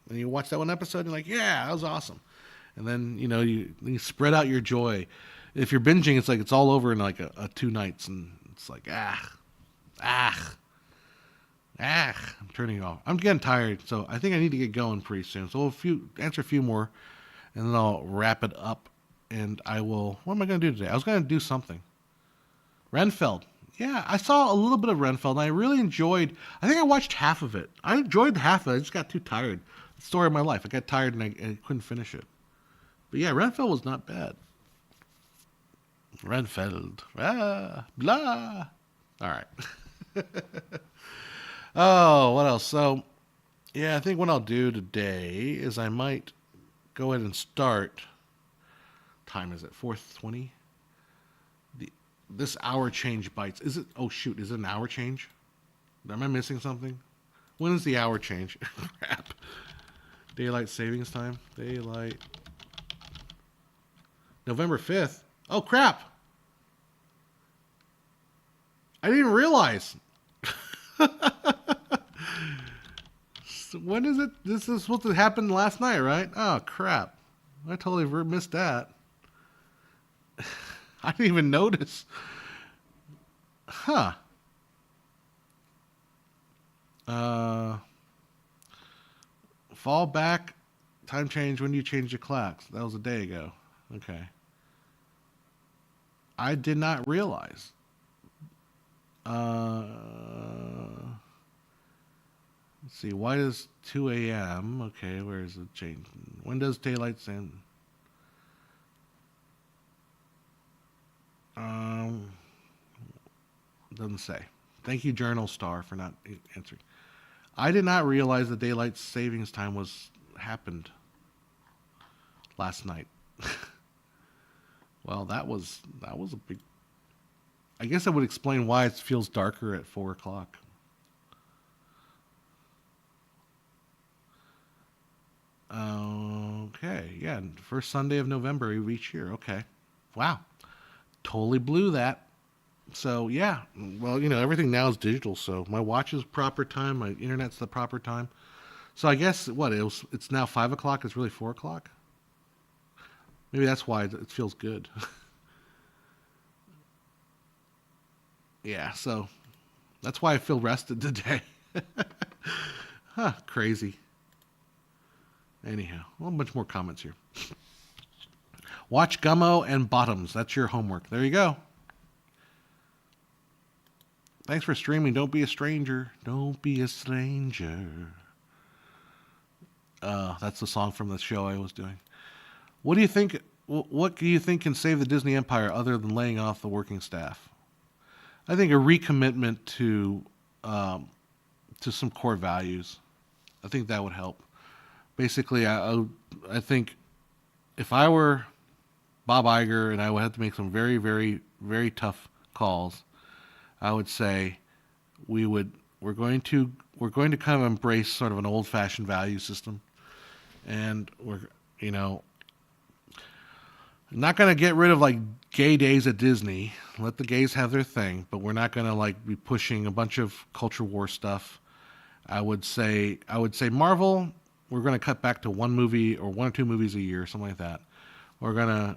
And you watch that one episode, and you're like, yeah, that was awesome. And then you spread out your joy. If you're binging, it's like it's all over in like a 2 nights, and it's like I'm turning off. I'm getting tired, so I think I need to get going pretty soon. So answer a few more, and then I'll wrap it up. and I will. What am I going to do today? I was going to do something. Renfeld. Yeah, I saw a little bit of Renfeld, and I really enjoyed. I think I watched half of it. I enjoyed half of it. I just got too tired. The story of my life. I got tired and I couldn't finish it. But yeah, Renfeld was not bad. Renfeld. Blah. All right. Oh, what else? So, yeah, I think what I'll do today is I might go ahead and start. Time is it 4:20? This hour change bites. Is it? Oh shoot! Is it an hour change? Am I missing something? When is the hour change? Crap. Daylight savings time. Daylight. November 5th. Oh crap! I didn't even realize. So when is it? This is supposed to happen last night, right? Oh crap! I totally missed that. I didn't even notice. Huh. Fall back. Time change when you change the clocks. That was a day ago. Okay. I did not realize. Let's see. Why does 2 a.m.? Okay, where is it change? When does daylight end? Doesn't say. Thank you, Journal Star, for not answering. I did not realize the daylight savings time happened last night. Well, that was a big. I guess that would explain why it feels darker at 4:00. Okay, yeah, first Sunday of November of each year. Okay, wow, totally blew that. So yeah, well, everything now is digital. So my watch is proper time, my internet's the proper time. So I guess it's now 5:00. It's really 4:00. Maybe that's why it feels good. Yeah, so that's why I feel rested today. Huh, crazy. Anyhow, well, much more comments here. Watch Gummo and Bottoms. That's your homework. There you go. Thanks for streaming. Don't be a stranger. Don't be a stranger. That's the song from the show I was doing. What do you think? What do you think can save the Disney empire other than laying off the working staff? I think a recommitment to some core values. I think that would help. Basically, I think if I were Bob Iger and I would have to make some very, very, very tough calls, I would say we're going to kind of embrace sort of an old-fashioned value system, and we're not going to get rid of like gay days at Disney. Let the gays have their thing, but we're not going to like be pushing a bunch of culture war stuff. I would say Marvel, we're going to cut back to one movie or one or two movies a year, something like that. We're going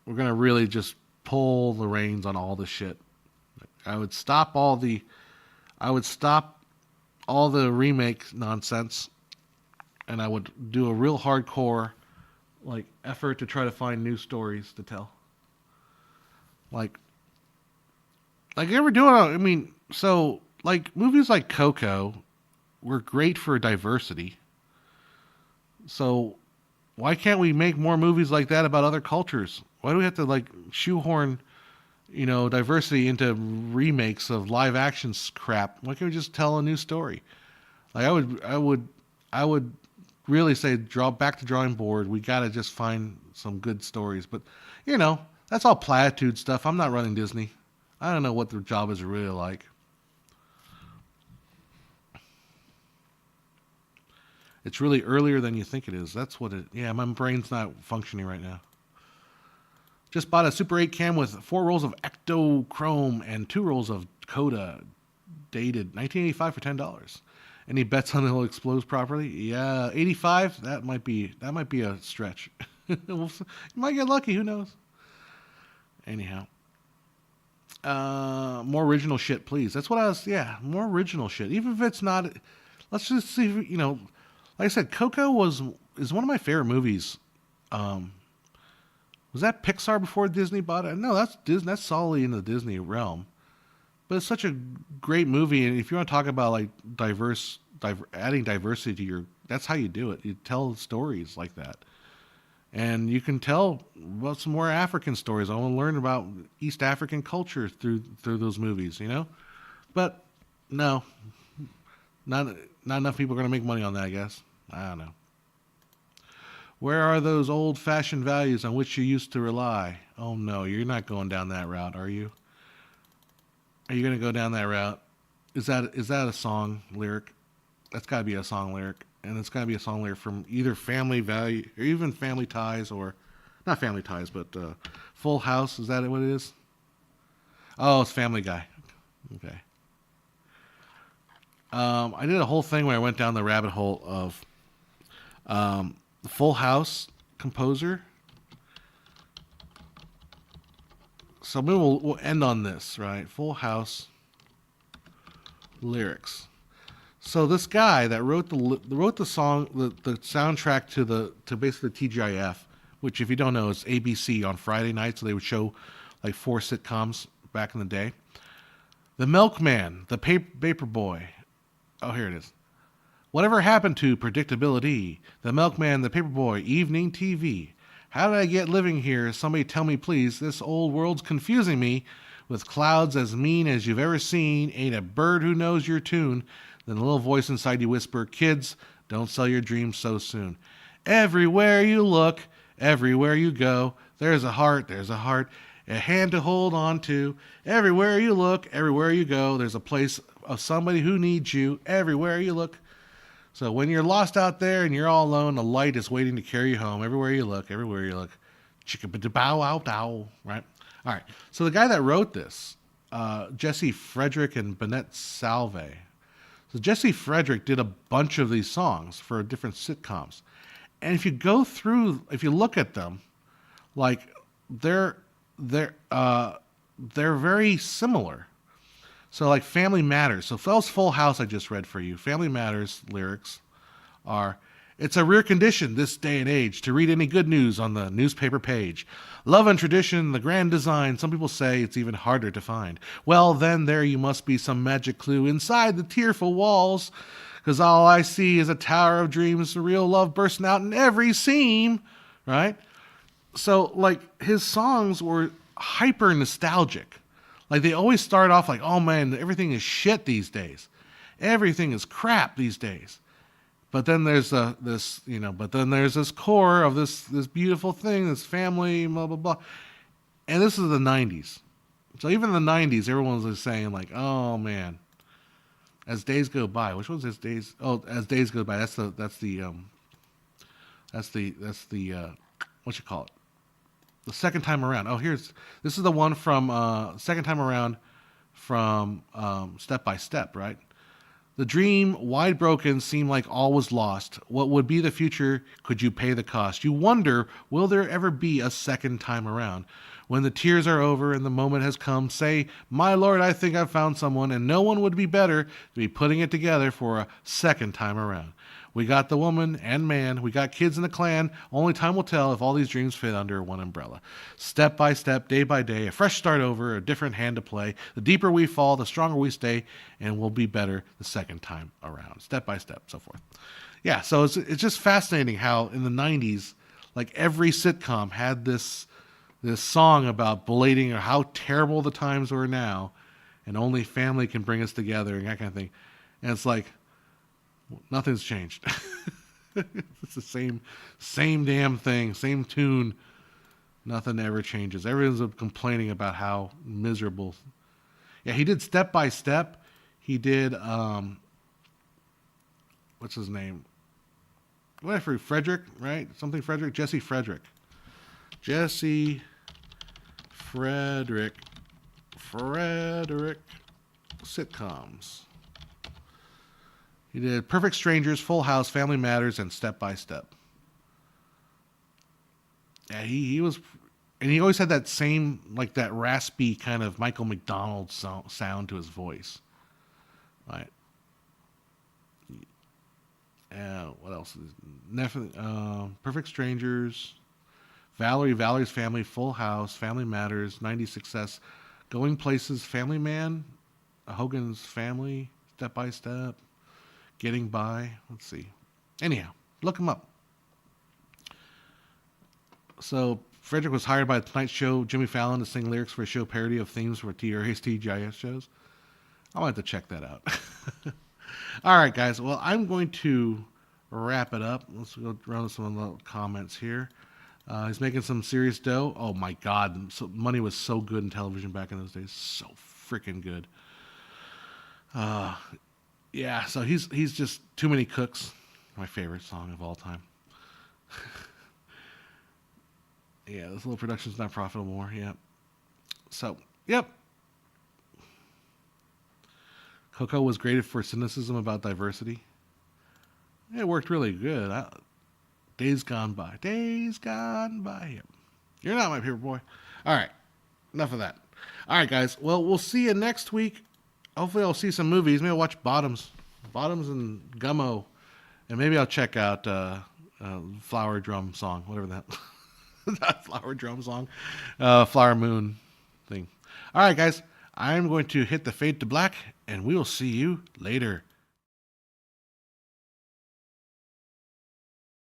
to really just pull the reins on all this shit. I would stop all the remake nonsense, and I would do a real hardcore effort to try to find new stories to tell. Like you ever do it? I mean, so movies like Coco were great for diversity. So why can't we make more movies like that about other cultures? Why do we have to shoehorn, diversity into remakes of live action crap? Why can't we just tell a new story? I would really say back to drawing board. We got to just find some good stories. But, that's all platitude stuff. I'm not running Disney. I don't know what their job is really like. It's really earlier than you think it is. That's what my brain's not functioning right now. Just bought a Super 8 cam with 4 rolls of Ectochrome and 2 rolls of Coda, dated 1985 for $10. Any bets on it'll explode properly? Yeah, 85. That might be a stretch. You might get lucky. Who knows? Anyhow, more original shit, please. That's what I was. Yeah, more original shit. Even if it's not. Let's just see. Like I said, Coco is one of my favorite movies. Was Was that Pixar before Disney bought it? No, that's Disney. That's solidly in the Disney realm. But it's such a great movie, and if you want to talk about like adding diversity to your, that's how you do it. You tell stories like that, and you can tell about some more African stories. I want to learn about East African culture through those movies, you know. But no, not not enough people are going to make money on that. I guess I don't know. Where are those old-fashioned values on which you used to rely? Oh no, you're not going down that route, are you? Are you going to go down that route? Is that a song lyric? That's got to be a song lyric, and it's got to be a song lyric from either Family Value or even Family Ties, or not Family Ties, but Full House. Is that what it is? Oh, it's Family Guy. Okay. I did a whole thing where I went down the rabbit hole of the Full House composer. So maybe we'll end on this, right? Full House lyrics. So this guy that wrote the song, the soundtrack to basically TGIF, which if you don't know is ABC on Friday night, so they would show like 4 sitcoms back in the day. The Milkman, the Paper Boy. Oh, here it is. Whatever happened to predictability? The Milkman, the Paperboy, evening TV. How did I get living here? Somebody tell me, please. This old world's confusing me. With clouds as mean as you've ever seen, ain't a bird who knows your tune. Then a little voice inside you whisper, kids, don't sell your dreams so soon. Everywhere you look, everywhere you go, there's a heart, a hand to hold on to. Everywhere you look, everywhere you go, there's a place of somebody who needs you. Everywhere you look. So when you're lost out there and you're all alone, a light is waiting to carry you home. Everywhere you look, chicka-ba-bow wow dow, right? All right. So the guy that wrote this, Jesse Frederick and Bennett Salve. So Jesse Frederick did a bunch of these songs for different sitcoms. And if you look at them, like they're very similar. So like Family Matters. So Fell's Full House I just read for you. Family Matters lyrics are, it's a rare condition this day and age to read any good news on the newspaper page. Love and tradition, the grand design, some people say it's even harder to find. Well, then there you must be some magic clue inside the tearful walls, because all I see is a tower of dreams, real love bursting out in every seam, right? So like his songs were hyper nostalgic. Like they always start off like, oh man, everything is shit these days. Everything is crap these days. But then there's this core of this beautiful thing, this family, blah, blah, blah. And this is the 90s. So even in the 90s, everyone was saying like, oh man, as days go by. Which one's As Days? Oh, As Days Go By. That's the what you call it? The second time around. Oh, this is the one from second time around from Step by Step, right? The dream, wide broken, seemed like all was lost. What would be the future? Could you pay the cost? You wonder, will there ever be a second time around? When the tears are over and the moment has come, say, my Lord, I think I've found someone, and no one would be better to be putting it together for a second time around. We got the woman and man. We got kids in the clan. Only time will tell if all these dreams fit under one umbrella. Step by step, day by day, a fresh start over, a different hand to play. The deeper we fall, the stronger we stay, and we'll be better the second time around. Step by step, so forth. Yeah, so it's just fascinating how in the 90s, like every sitcom had this song about belating how terrible the times were now, and only family can bring us together and that kind of thing. And it's like, nothing's changed. It's the same damn thing, same tune. Nothing ever changes. Everyone's complaining about how miserable. Yeah, he did Step by Step. He did what's his name? Whatever, Frederick, right? Something Frederick. Jesse Frederick. Frederick sitcoms. He did Perfect Strangers, Full House, Family Matters, and Step by Step. Yeah, he was, and he always had that same, like that raspy kind of Michael McDonald sound to his voice. Right. What else? Perfect Strangers, Valerie's Family, Full House, Family Matters, 90 Success, Going Places, Family Man, Hogan's Family, Step by Step, Getting By. Let's see. Anyhow, look him up. So Frederick was hired by the Tonight Show, Jimmy Fallon, to sing lyrics for a show parody of themes for TRA's TGIS shows. I want to check that out. All right, guys. Well, I'm going to wrap it up. Let's go around some of the comments here. He's making some serious dough. Oh my God, money was so good in television back in those days. So freaking good. Yeah. So he's just Too Many Cooks. My favorite song of all time. Yeah, this little production's not profitable more. Yeah. So, yep. Coco was graded for cynicism about diversity. It worked really good. Days Gone By. Days Gone By. Yep. You're not my favorite boy. All right. Enough of that. All right, guys. Well, we'll see you next week. Hopefully I'll see some movies. Maybe I'll watch Bottoms and Gummo. And maybe I'll check out Flower Drum Song. Whatever that. Not Flower Drum Song. Flower Moon thing. All right, guys. I'm going to hit the fade to black, and we will see you later.